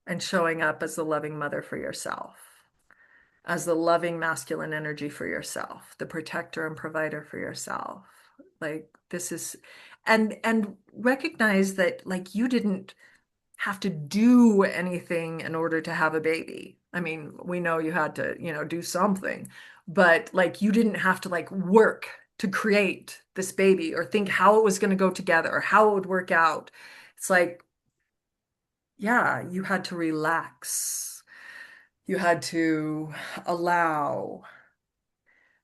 and showing up as the loving mother for yourself, as the loving masculine energy for yourself, the protector and provider for yourself. Like this is, and recognize that like you didn't have to do anything in order to have a baby. I mean, we know you had to, do something, but like you didn't have to like work to create this baby or think how it was going to go together or how it would work out. It's like, yeah, you had to relax. You had to allow.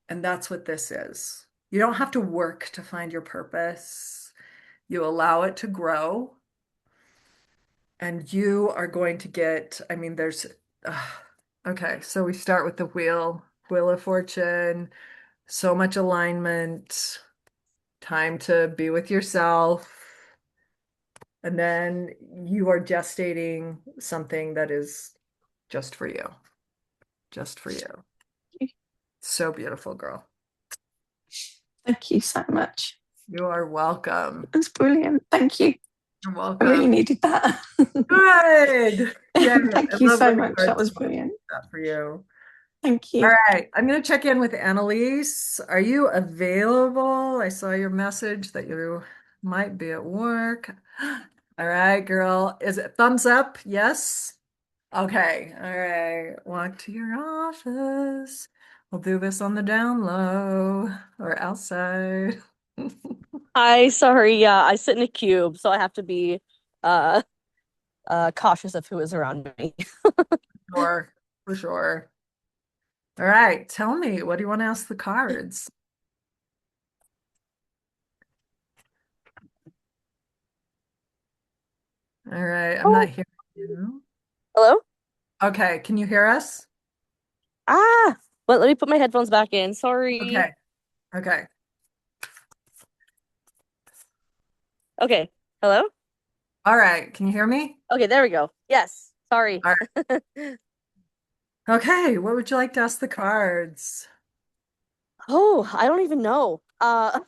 And that's what this is. You don't have to work to find your purpose. You allow it to grow. And you are going to get, I mean, uh, okay, so we start with the wheel of fortune, so much alignment, time to be with yourself. And then you are gestating something that is just for you, just for you. So beautiful, girl. Thank you so much. You are welcome. That's brilliant. Thank you. You're I really welcome. needed that. Good. Yeah, I Thank you love so when the much. That cards was come up brilliant. with that for you. Thank All you. right, I'm going to check in with Annalise. Are you available? I saw your message that you might be at work. All right, girl. Is it thumbs up? Yes. Okay. All right. Walk to your office. We'll do this on the down low or outside. Hi, sorry. Yeah, I sit in a cube, so I have to be uh cautious of who is around me. Sure, for sure. All right. Tell me, what do you want to ask the cards? All right. I'm not Oh, hearing you. hello? Okay. Can you hear us? Ah, let me put my headphones back in. Sorry. Okay. Okay. Okay. Hello? All right. Can you hear me? Okay, there we go. Yes. Sorry. All right. Okay. What would you like to ask the cards? Oh, I don't even know. Kind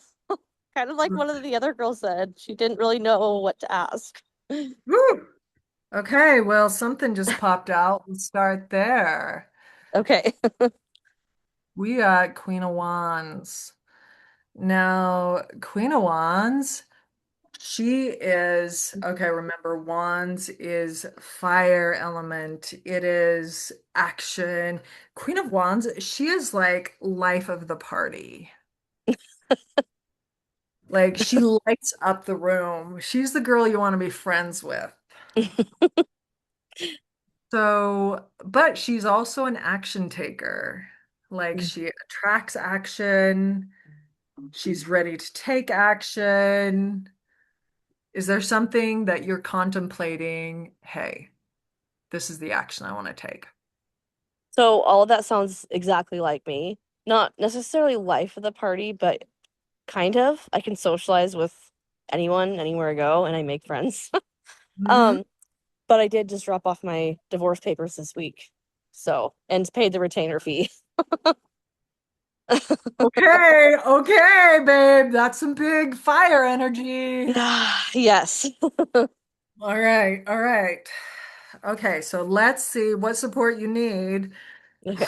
of like one of the other girls said, she didn't really know what to ask. Woo! Okay. Well, something just popped out. Let's start there. Okay. We got Queen of Wands. Now, Queen of Wands, she is, okay, remember, Wands is fire element. It is action. Queen of Wands, she is like life of the party. Like she lights up the room. She's the girl you want to be friends with. So, but she's also an action taker. Like she attracts action. She's ready to take action. Is there something that you're contemplating? Hey, this is the action I want to take. So all of that sounds exactly like me. Not necessarily life of the party, but kind of. I can socialize with anyone, anywhere I go, and I make friends. Mhm. Um, but I did just drop off my divorce papers this week. So, and paid the retainer fee. Okay, okay, babe. That's some big fire energy. Yes. All right, all right. Okay, so let's see what support you need. Okay.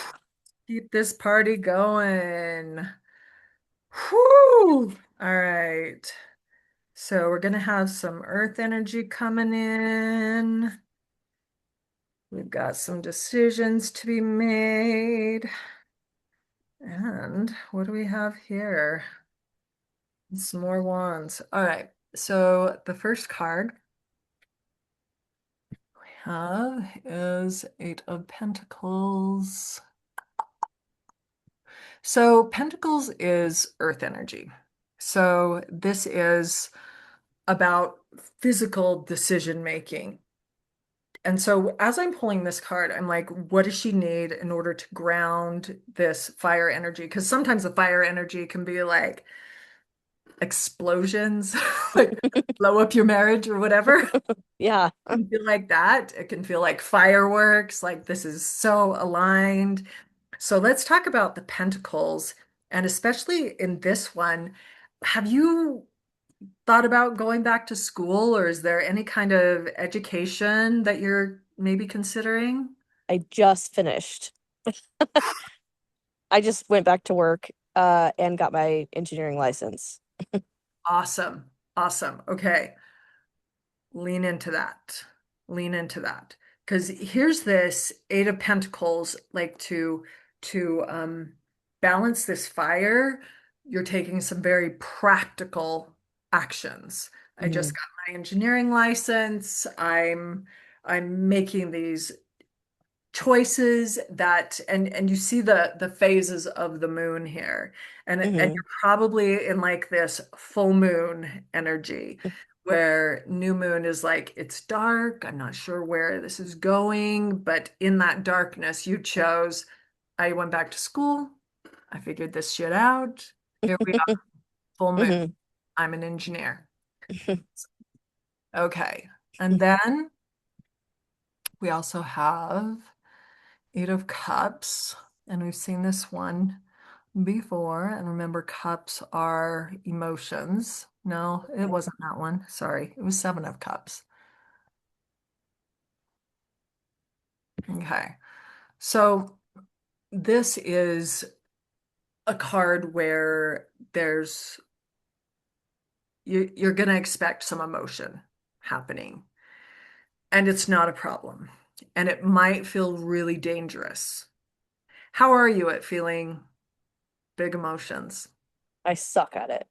Keep this party going. Whew. All right. So we're gonna have some earth energy coming in. We've got some decisions to be made. And what do we have here? Some more wands. All right. So the first card we have is Eight of Pentacles. So Pentacles is earth energy. So this is about physical decision making. And so as I'm pulling this card, I'm like, what does she need in order to ground this fire energy? Because sometimes the fire energy can be like explosions, like blow up your marriage or whatever. Yeah. It can feel like that. It can feel like fireworks, like this is so aligned. So let's talk about the pentacles. And especially in this one, have you thought about going back to school, or is there any kind of education that you're maybe considering? I just finished. I just went back to work and got my engineering license. Awesome. Awesome. Okay. Lean into that. Lean into that. Because here's this Eight of Pentacles, like to balance this fire, you're taking some very practical actions. I just Mhm. got my engineering license. I'm making these choices that and you see the phases of the moon here, and Mhm. you're probably in like this full moon energy where new moon is like it's dark, I'm not sure where this is going, but in that darkness you chose, I went back to school, I figured this shit out, here we are, full moon, Mhm. I'm an engineer. Okay, and then we also have Eight of Cups, and we've seen this one before. And remember, cups are emotions. No, it wasn't that one. Sorry, it was Seven of Cups. Okay. So this is a card where you're going to expect some emotion happening, and it's not a problem. And it might feel really dangerous. How are you at feeling big emotions? I suck at it.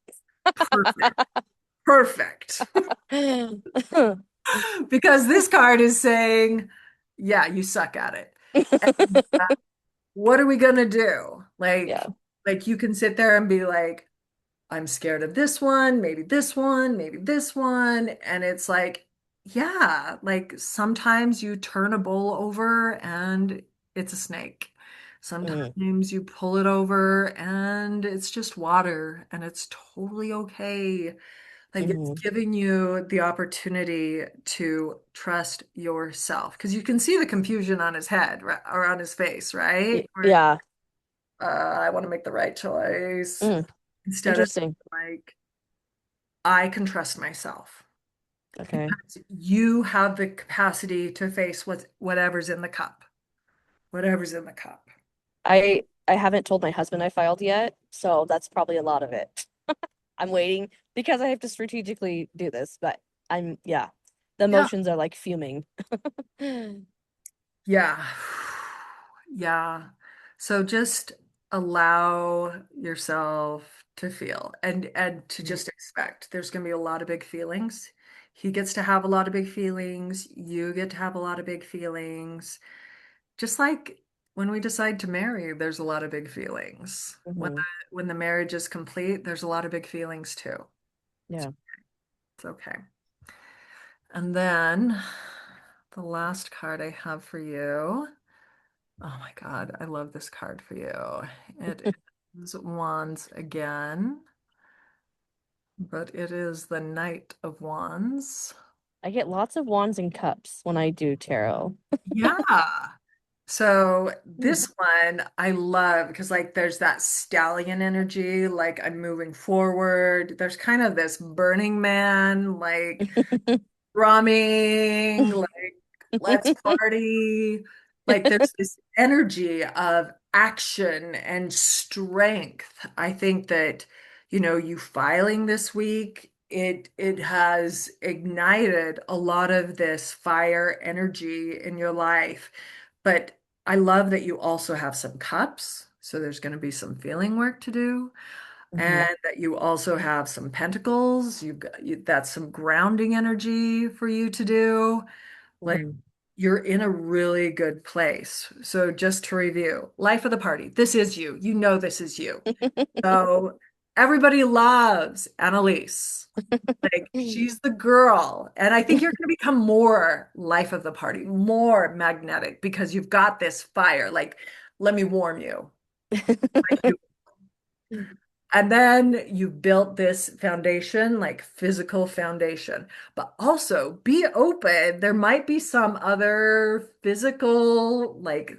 Perfect. Perfect. Because this card is saying, yeah, you suck at it. And what are we gonna do? Yeah. Like you can sit there and be like, I'm scared of this one, maybe this one, maybe this one. And it's like, yeah, like sometimes you turn a bowl over and it's a snake. Mhm. Sometimes you pull it over and it's just water and it's totally okay. Like it's Mhm. giving you the opportunity to trust yourself because you can see the confusion on his head or on his face, right? Where Yeah. I want to make the right choice Mm. instead of Interesting. like, I can trust myself Okay. because you have the capacity to face whatever's in the cup, whatever's in the cup. I haven't told my husband I filed yet, so that's probably a lot of it. I'm waiting because I have to strategically do this, but yeah. The Yeah. emotions are like fuming. Yeah. Yeah. So just allow yourself to feel and to just expect there's going to be a lot of big feelings. He gets to have a lot of big feelings. You get to have a lot of big feelings. Just like when we decide to marry, there's a lot of big feelings. Hmm. When the marriage is complete, there's a lot of big feelings too. Yeah. It's okay. And then the last card I have for you Oh my God, I love this card for you. It is Wands again, but it is the Knight of Wands. I get lots of wands and cups when I do tarot. Yeah. So Hmm. this one I love because like there's that stallion energy, like I'm moving forward. There's kind of this Burning Man, like drumming, like let's party. Like there's this energy of action and strength. I think that, you filing this week, it has ignited a lot of this fire energy in your life. But I love that you also have some cups. So there's going to be some feeling work to do. Mhm. And that you also have some pentacles. That's some grounding energy for you to do. Like Mhm. you're in a really good place. So just to review, life of the party. This is you. You know this is you. So everybody loves Annalise. Like she's the girl. And I think you're going to become more life of the party, more magnetic because you've got this fire. Like, let me warm you. And then you built this foundation, like physical foundation, but also be open. There might be some other physical, like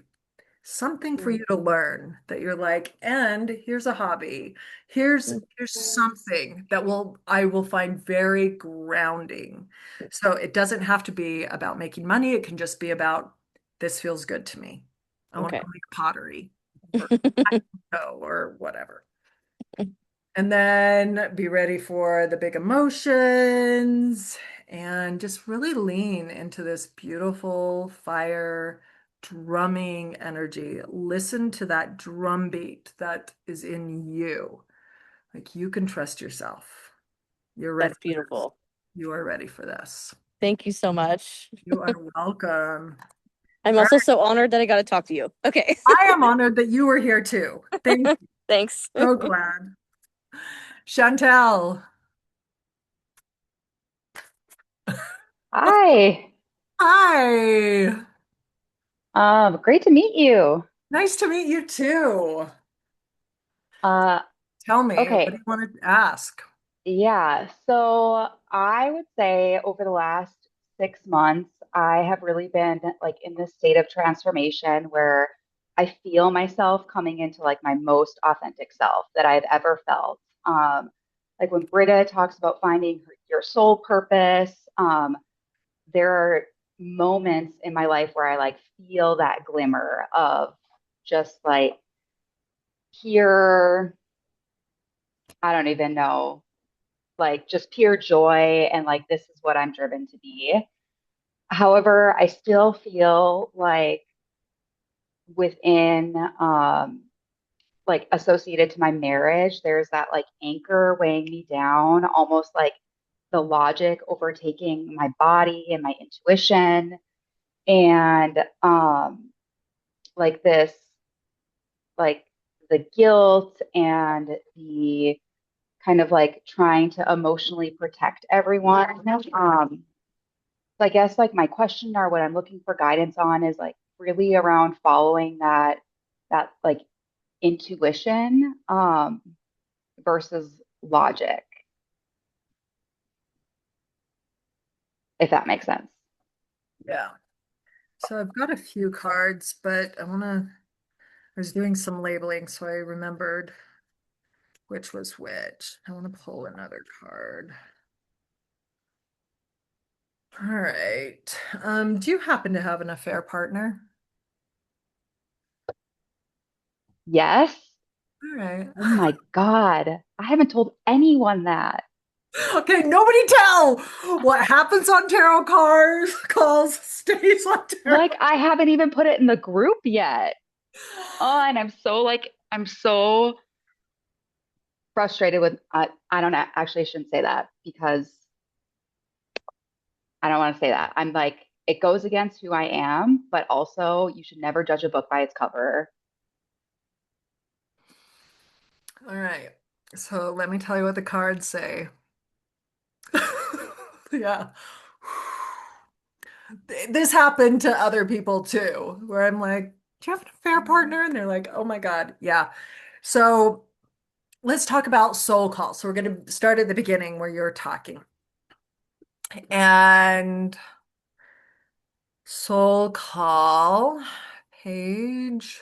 something for you to learn that you're like, and here's a hobby. Here's something that I will find very grounding. So it doesn't have to be about making money. It can just be about this feels good to me. I want to Okay. go make pottery or or whatever. And then be ready for the big emotions and just really lean into this beautiful fire drumming energy. Listen to that drum beat that is in you. Like you can trust yourself. You're ready That's for this. beautiful. You are ready for this. Thank you so much. You are welcome. I'm All also right. so honored that I got to talk to you. Okay. I am honored that you were here too. Thank you. Thanks. So glad. Chantel. Hi. Hi. Great to meet you. Nice to meet you too. Uh, Tell me, what do okay. you want to ask? Yeah. So I would say over the last 6 months, I have really been like in this state of transformation where I feel myself coming into like my most authentic self that I've ever felt. Like when Britta talks about finding your soul purpose, there are moments in my life where I like feel that glimmer of just like pure, I don't even know, like just pure joy and like this is what I'm driven to be. However, I still feel like within like associated to my marriage, there's that like anchor weighing me down, almost like the logic overtaking my body and my intuition and like this like the guilt and the kind of like trying to emotionally protect everyone. So I guess like my question or what I'm looking for guidance on is like really around following that like intuition versus logic, if that makes sense. Yeah. So I've got a few cards, but I was doing some labeling, so I remembered which was which. I want to pull another card. All right. Do you happen to have an affair partner? Yes. All right. Oh my God. I haven't told anyone that. Okay, nobody tell what happens on tarot cards calls stays on tarot. Like I haven't even put it in the group yet. Oh, and I'm so like I'm so frustrated with I don't actually shouldn't say that because I don't want to say that. I'm like it goes against who I am, but also you should never judge a book by its cover. All right. So let me tell you what the cards say. Yeah. This happened to other people too, where I'm like, Do you have an affair partner? And they're like, oh my God. Yeah. So let's talk about soul call. So we're going to start at the beginning where you're talking. And soul call, page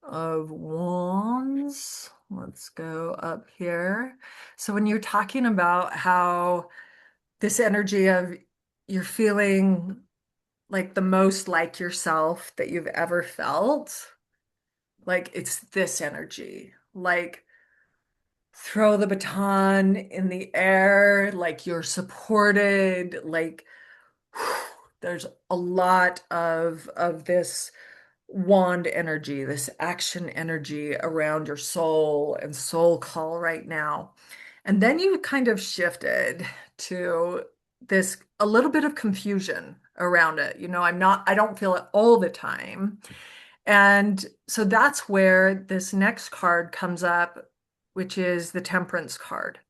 of wands. Let's go up here. So when you're talking about how this energy of you're feeling like the most like yourself that you've ever felt, like it's this energy, like throw the baton in the air, like you're supported, like there's a lot of this wand energy, this action energy around your soul and soul call right now. And then you kind of shifted to this a little bit of confusion around it. I don't feel it all the time. And so that's where this next card comes up, which is the Temperance card.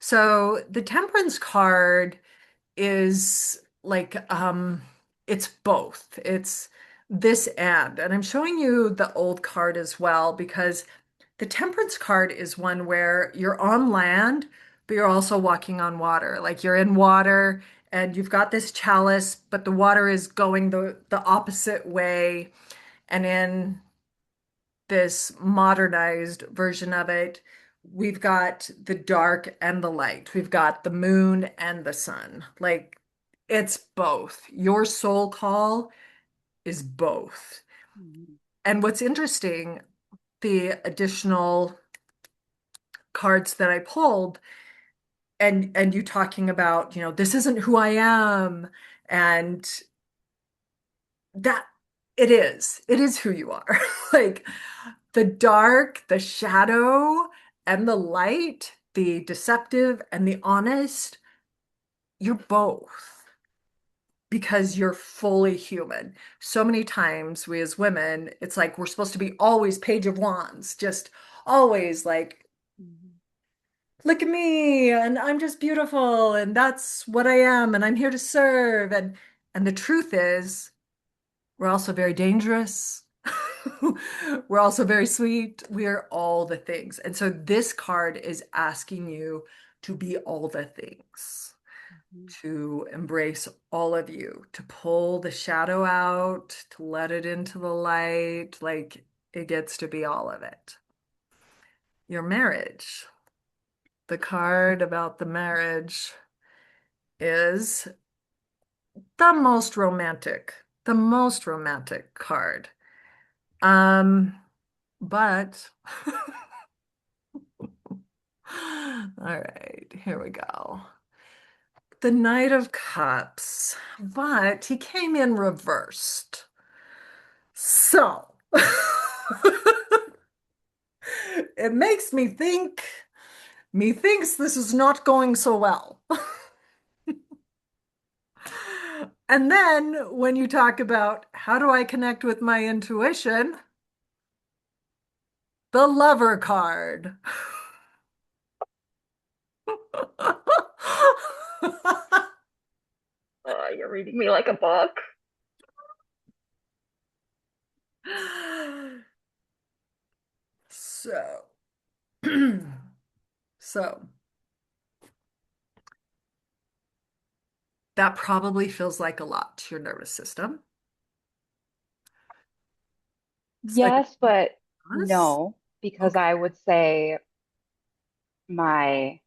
So the Temperance card is like it's both. It's this and I'm showing you the old card as well because the Temperance card is one where you're on land, but you're also walking on water. Like you're in water and you've got this chalice, but the water is going the opposite way. And in this modernized version of it, we've got the dark and the light. We've got the moon and the sun. Like it's both. Your soul call is both. And what's interesting, the additional cards that I pulled and you talking about, this isn't who I am and that it is who you are. Like the dark, the shadow, and the light, the deceptive and the honest, you're both because you're fully human. So many times we as women, it's like we're supposed to be always Page of Wands, just always like, look at me, and I'm just beautiful, and that's what I am, and I'm here to serve. And the truth is, we're also very dangerous. We're also very sweet. We are all the things. And so this card is asking you to be all the things, to embrace all of you, to pull the shadow out, to let it into the light. Like it gets to be all of it. Your marriage, the card about the marriage is the most romantic card. But all right, here we go. The Knight of Cups, but he came in reversed. So it makes me think, methinks this is not going so well. And then when you talk about how do I connect with my intuition, the Lover card. Oh, you're reading me like a book. So, so that probably feels like a lot to your nervous system. Yes, but Us? no, because Okay. I would say my,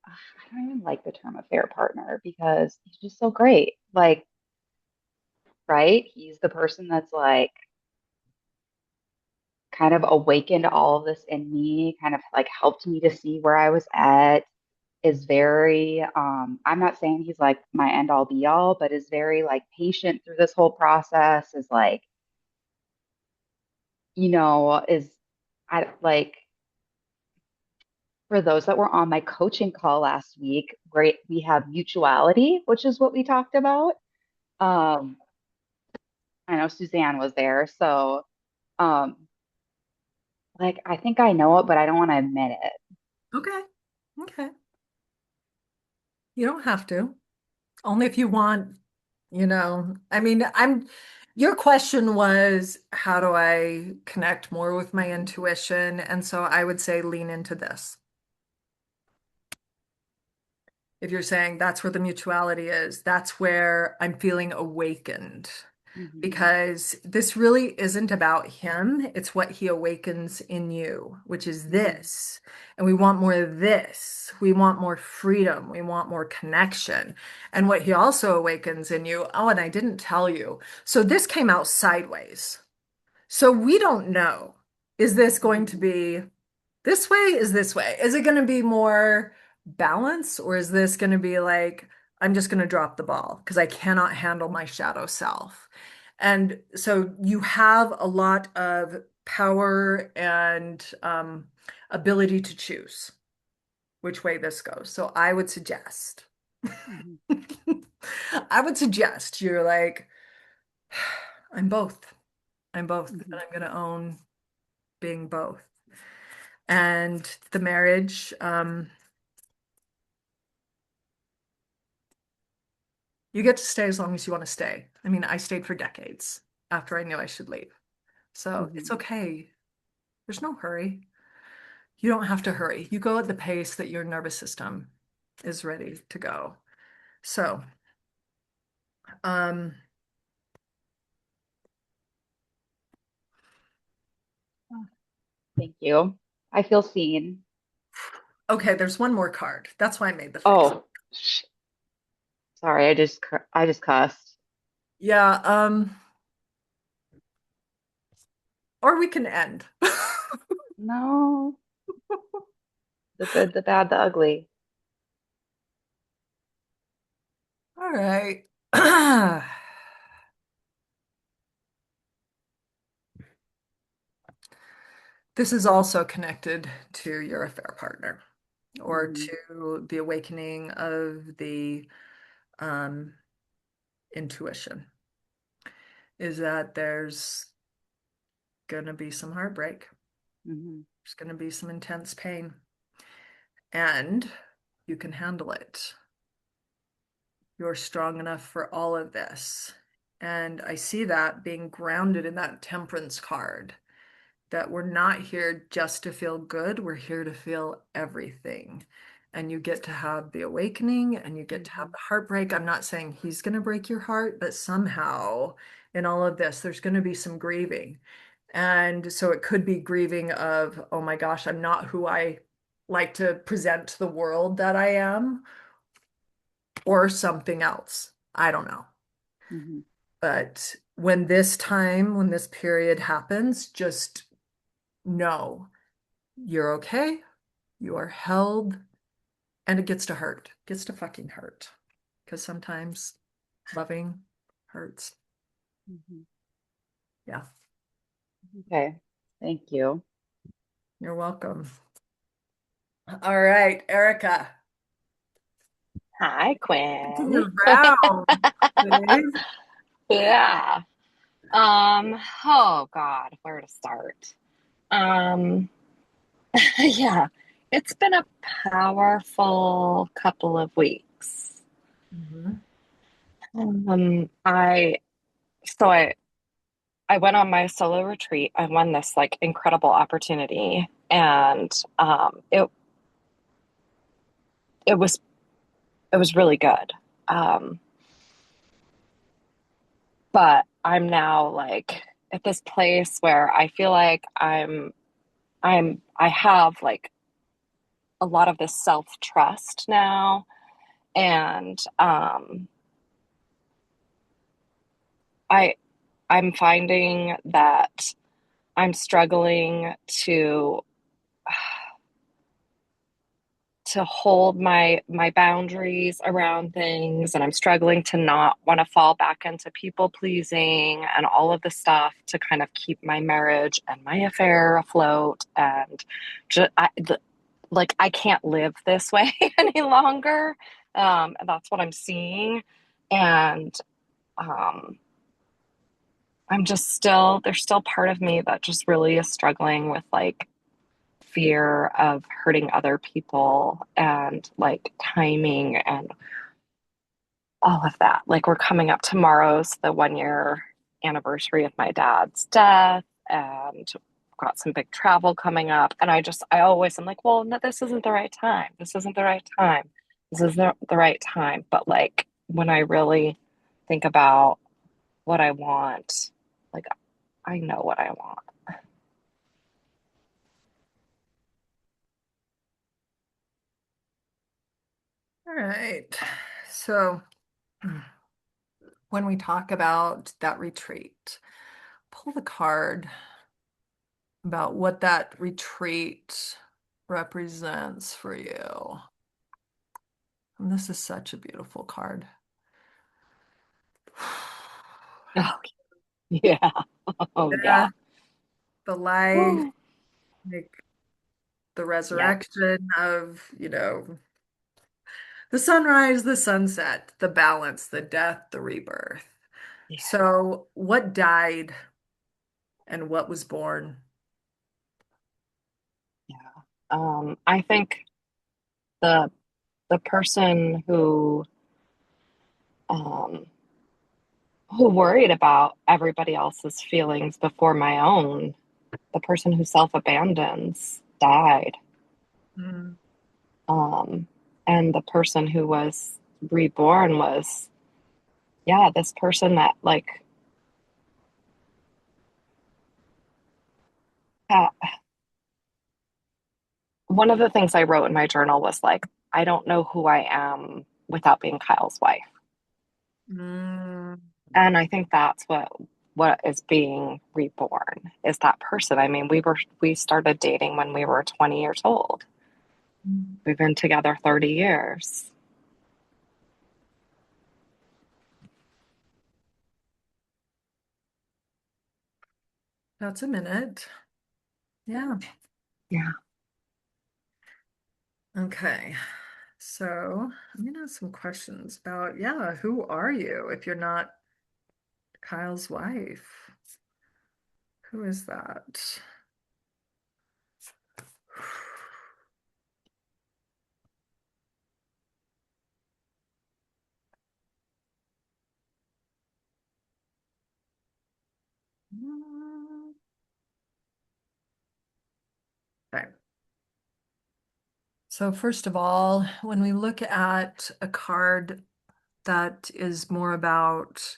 I don't even like the term affair partner because he's just so great. Like, right? He's the person that's like kind of awakened all of this in me, kind of like helped me to see where I was at, is very, I'm not saying he's like my end all be all, but is very like patient through this whole process, is like, is I like for those that were on my coaching call last week, where we have mutuality, which is what we talked about. Um, I know Suzanne was there, so um, like I think I know it, but I don't want to admit it. Okay. Okay. You don't have to. Only if you want, I mean, Your question was, how do I connect more with my intuition? And so I would say lean into this. If you're saying that's where the mutuality is, that's where I'm feeling awakened. Hmm. Because this really isn't about him. It's what he awakens in you, which is Hmm. this. And we want more of this. We want more freedom. We want more connection. And what he also awakens in you, oh, and I didn't tell you. So this came out sideways. So we don't know. Is this going to Hmm. be this way? Is this way? Is it going to be more balance, or is this going to be like, I'm just going to drop the ball because I cannot handle my shadow self? And so you have a lot of power and ability to choose which way this goes. So I would suggest, Hmm. I would suggest you're like, I'm both. I'm both, and Hmm. I'm going to own being both. And the marriage, you get to stay as long as you want to stay. I mean, I stayed for decades after I knew I should leave. So it's Hmm. okay. There's no hurry. You don't have to hurry. You go at the pace that your nervous system is ready to go. So, um, Thank you. I feel seen. okay, there's one more card. That's why I made the face. Oh, sorry. I just cussed. Yeah, or we can end. No, the good, the bad, the ugly. All right. This is also connected to your affair partner or Hmm. to the awakening of the um, intuition, is that there's going to be some heartbreak. Hmm. There's going to be some intense pain, and you can handle it. You're strong enough for all of this. And I see that being grounded in that temperance card, that we're not here just to feel good, we're here to feel everything. And you get to have the awakening and you get to have Hmm. the heartbreak. I'm not saying he's going to break your heart, but somehow in all of this, there's going to be some grieving. And so it could be grieving of, oh my gosh, I'm not who I like to present to the world that I am, or something else. I don't know. Hmm. But when this period happens, just know you're okay. You are held, and it gets to hurt. It gets to fucking hurt. Because sometimes loving hurts. Hmm. Yeah, Okay. Thank you. you're welcome. All right, Erica, Hi, to Quinn. the round, please. Yeah. Oh God, where to start? Um, yeah, it's been a powerful couple of weeks. Mhm. I so I went on my solo retreat. I won this like incredible opportunity, and it was really good. Um, but I'm now like at this place where I feel like I have like a lot of this self trust now, and I I'm finding that I'm struggling to hold my boundaries around things, and I'm struggling to not want to fall back into people pleasing and all of the stuff to kind of keep my marriage and my affair afloat. And just like I can't live this way any longer. That's what I'm seeing. And um, I'm just still, there's still part of me that just really is struggling with like fear of hurting other people and like timing and all of that. Like we're coming up tomorrow's the 1 year. anniversary of my dad's death, and got some big travel coming up. And I always am like, well, no, this isn't the right time. This isn't the right time. This is the right time. But like when I really think about what I want, like I know what I want. All right. So when we talk about that retreat, pull the card about what that retreat represents for you. And this is such a beautiful card. Oh, yeah. Oh, yeah. Death, the life, like the Yep. resurrection of, the sunrise, the sunset, the balance, the death, the rebirth. Yeah. So, what died and what was born? Yeah. I think the person um who worried about everybody else's feelings before my own, the person who self-abandons died. Mm, Um, and the person who was reborn was, yeah, this person that like uh, one of the things I wrote in my journal was like, I don't know who I am without being Kyle's wife. mm, And I think that's what is being reborn is that person. I mean, we started dating when we were 20 years old. We've been together 30 years. that's a minute. Yeah. Yeah. Okay. So, I'm gonna have some questions about, yeah, who are you if you're not Kyle's wife? Who is that? Okay. So first of all, when we look at a card that is more about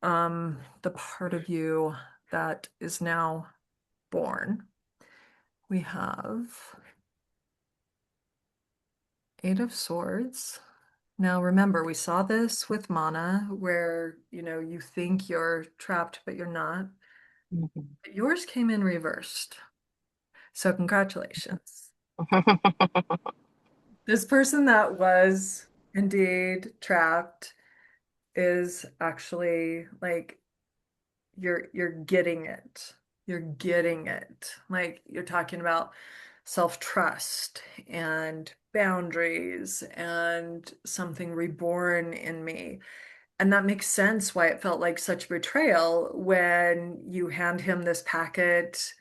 the part of you that is now born, we have Eight of Swords. Now remember, we saw this with Mana, where you think you're trapped, but you're not. Mhm. But yours came in reversed. So congratulations. This person that was indeed trapped is actually like you're getting it. You're getting it. Like you're talking about self-trust and boundaries and something reborn in me. And that makes sense why it felt like such betrayal when you hand him this packet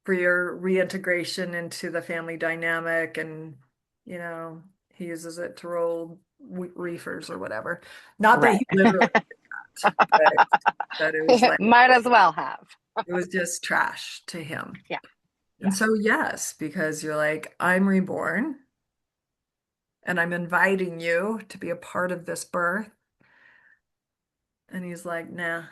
for your reintegration into the family dynamic and you know he uses it to roll reefers or whatever. Not that Right. he literally did that, but that it was like Might as well have. it was just trash to him. Yeah. And Yeah. so yes, because you're like, I'm reborn and I'm inviting you to be a part of this birth. And he's like, nah.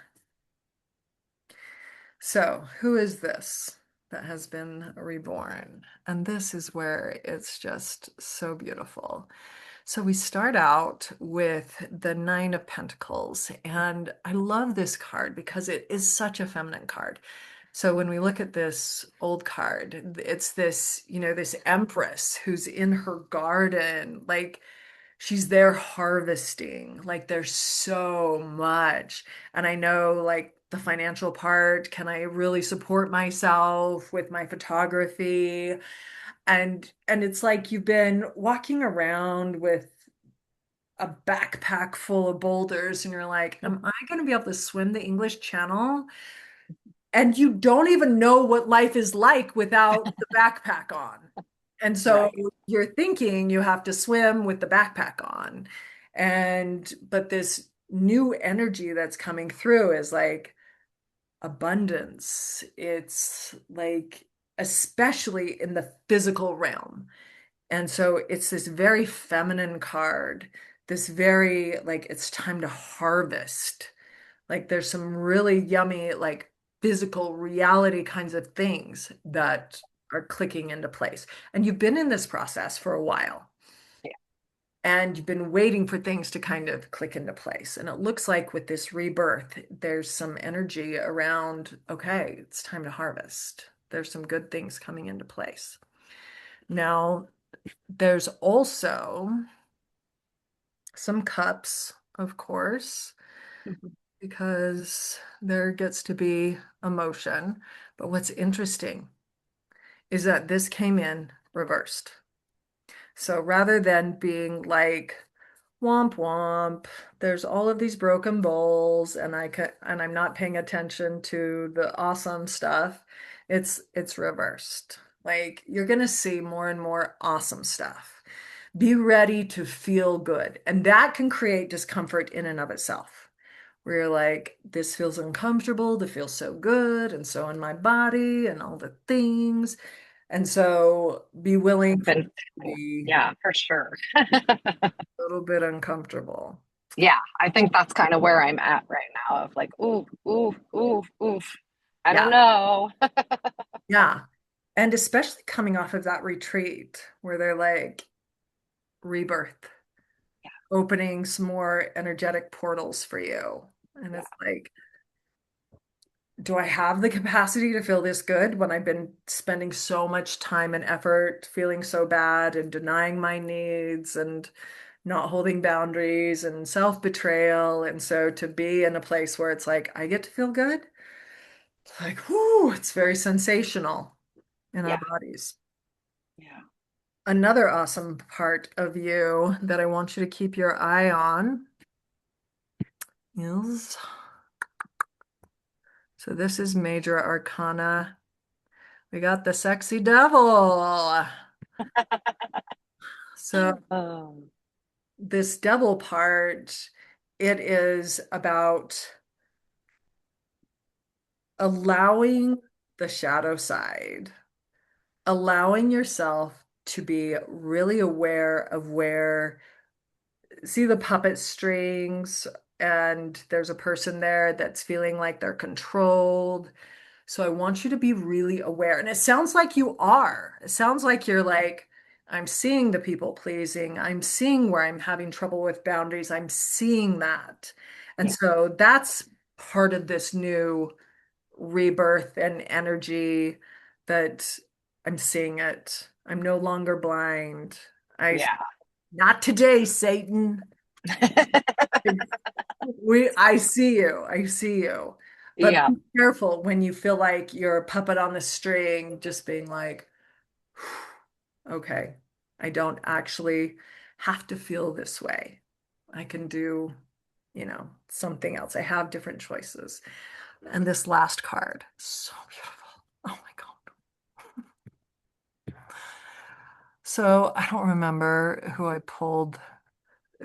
So, who is this that has been reborn? And this is where it's just so beautiful. So, we start out with the Nine of Pentacles, and I love this card because it is such a feminine card. So, when we look at this old card, it's this, this empress who's in her garden, like she's there harvesting. Like there's so much. And I know like the financial part, can I really support myself with my photography? And it's like you've been walking around with a backpack full of boulders and you're like, am I going to be able to swim the English Channel? And you don't even know what life is like without the backpack on. And so Right. you're thinking you have to swim with the backpack on. But this new energy that's coming through is like abundance. It's like, especially in the physical realm. And so it's this very feminine card, this very like it's time to harvest. Like there's some really yummy, like physical reality kinds of things that are clicking into place. And you've been in this process for a while. Yeah. And you've been waiting for things to kind of click into place. And it looks like with this rebirth, there's some energy around, okay, it's time to harvest. There's some good things coming into place. Now, there's also some cups, of course, Mhm. because there gets to be emotion. But what's interesting is that this came in reversed. So rather than being like womp womp, there's all of these broken bowls and I'm not paying attention to the awesome stuff. It's reversed. Like you're gonna see more and more awesome stuff. Be ready to feel good. And that can create discomfort in and of itself. Where you're like, this feels uncomfortable, to feel so good, and so in my body and all the things. And so be willing I've for it been to feeling, be yeah, for sure. a little bit uncomfortable. Yeah, I think that's kind of where I'm at right now of like, ooh, ooh, ooh, oof. I don't Yeah. know. Yeah. And especially coming off of that retreat where they're like rebirth, opening some more energetic portals for you. And Yeah, it's like, do I have the capacity to feel this good when I've been spending so much time and effort feeling so bad and denying my needs and not holding boundaries and self-betrayal? And so to be in a place where it's like, I get to feel good, it's like, whoo, it's very sensational in our yeah, bodies. yeah. Another awesome part of you that I want you to keep your eye on is, so this is Major Arcana. We got the sexy devil. So Oh, this devil part, it is about allowing the shadow side, allowing yourself to be really aware of where, see the puppet strings, and there's a person there that's feeling like they're controlled. So I want you to be really aware. And it sounds like you are. It sounds like you're like, I'm seeing the people pleasing. I'm seeing where I'm having trouble with boundaries. I'm seeing that. And yeah, so that's part of this new rebirth and energy that I'm seeing it. I'm no longer blind. I yeah. not today, Satan. I see you. I see you. But Yeah, be careful when you feel like you're a puppet on the string, just being like, okay, I don't actually have to feel this way. I can do, something else. I have different choices. And this last card, so beautiful. Oh my God. So I don't remember who I pulled,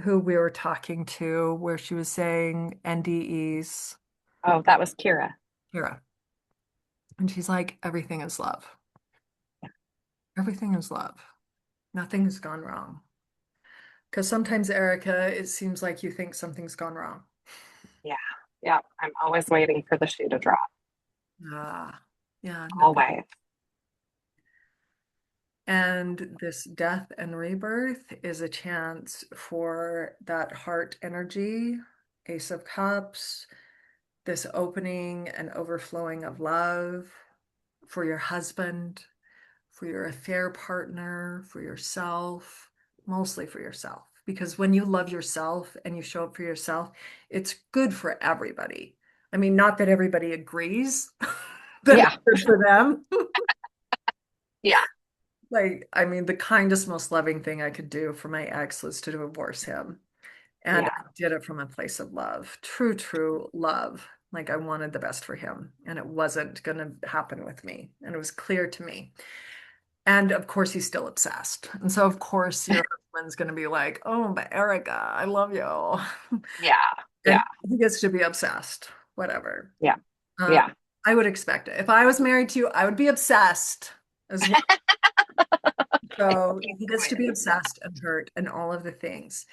who we were talking to, where she was saying NDEs. oh, that was Kira. Kira. And she's like, everything is love. Everything is love. Nothing has gone wrong. Because sometimes, Erica, it seems like you think something's gone wrong. Yeah, yeah. I'm always waiting for the shoe to drop. Ah, yeah, nothing. Always. And this death and rebirth is a chance for that heart energy, Ace of Cups, this opening and overflowing of love for your husband, for your affair partner, for yourself, mostly for yourself. Because when you love yourself and you show up for yourself, it's good for everybody. I mean, not that everybody agrees that it's Yeah, good for them. yeah, Like, I mean, the kindest, most loving thing I could do for my ex was to divorce him. And yeah, I did it from a place of love, true, true love. Like I wanted the best for him, and it wasn't going to happen with me. And it was clear to me. And of course, he's still obsessed. And so, of course, your husband's going to be like, oh, but Erica, I love you. yeah, Yeah. And he gets to be obsessed, whatever. Yeah. Uh, Yeah. I would expect it. If I was married to you, I would be obsessed as well. So he gets to be obsessed and hurt and all of the things.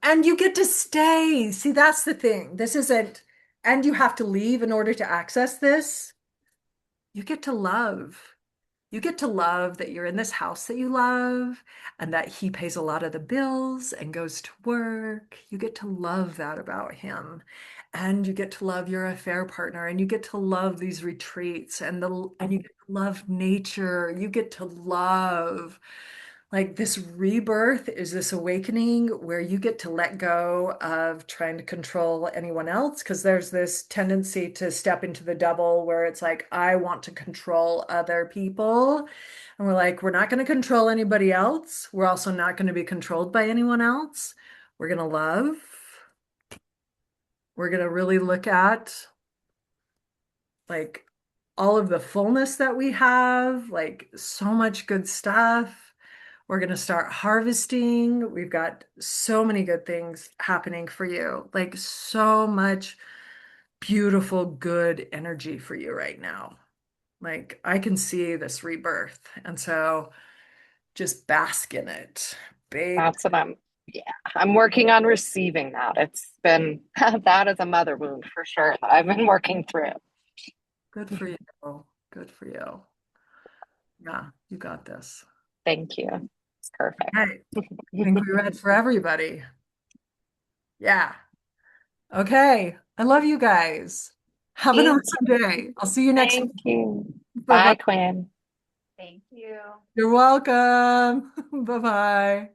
And you get to stay. See, that's the thing. This isn't, and you have to leave in order to access this. You get to love. You get to love that you're in this house that you love and that he pays a lot of the bills and goes to work. You get to love that about him. And you get to love your affair partner and you get to love these retreats and you get to love nature. You get to love like this rebirth is this awakening where you get to let go of trying to control anyone else because there's this tendency to step into the double where it's like, I want to control other people. And we're like, we're not going to control anybody else. We're also not going to be controlled by anyone else. We're going to love. We're going to really look at like all of the fullness that we have, like so much good stuff. We're going to start harvesting. We've got so many good things happening for you, like so much beautiful, good energy for you right now. Like I can see this rebirth. And so just bask in it. Big, That's what yeah, I'm working on receiving that. It's been, that is a mother wound for sure that I've been working through. good for you. Good for you. Yeah, you got this. Thank you. It's perfect. Okay. I think we read for everybody. Yeah. Okay. I love you guys. Have an Thank awesome day. I'll see you next week. thank you. Bye-bye. Bye, Quinn. Thank you. You're welcome. Bye-bye.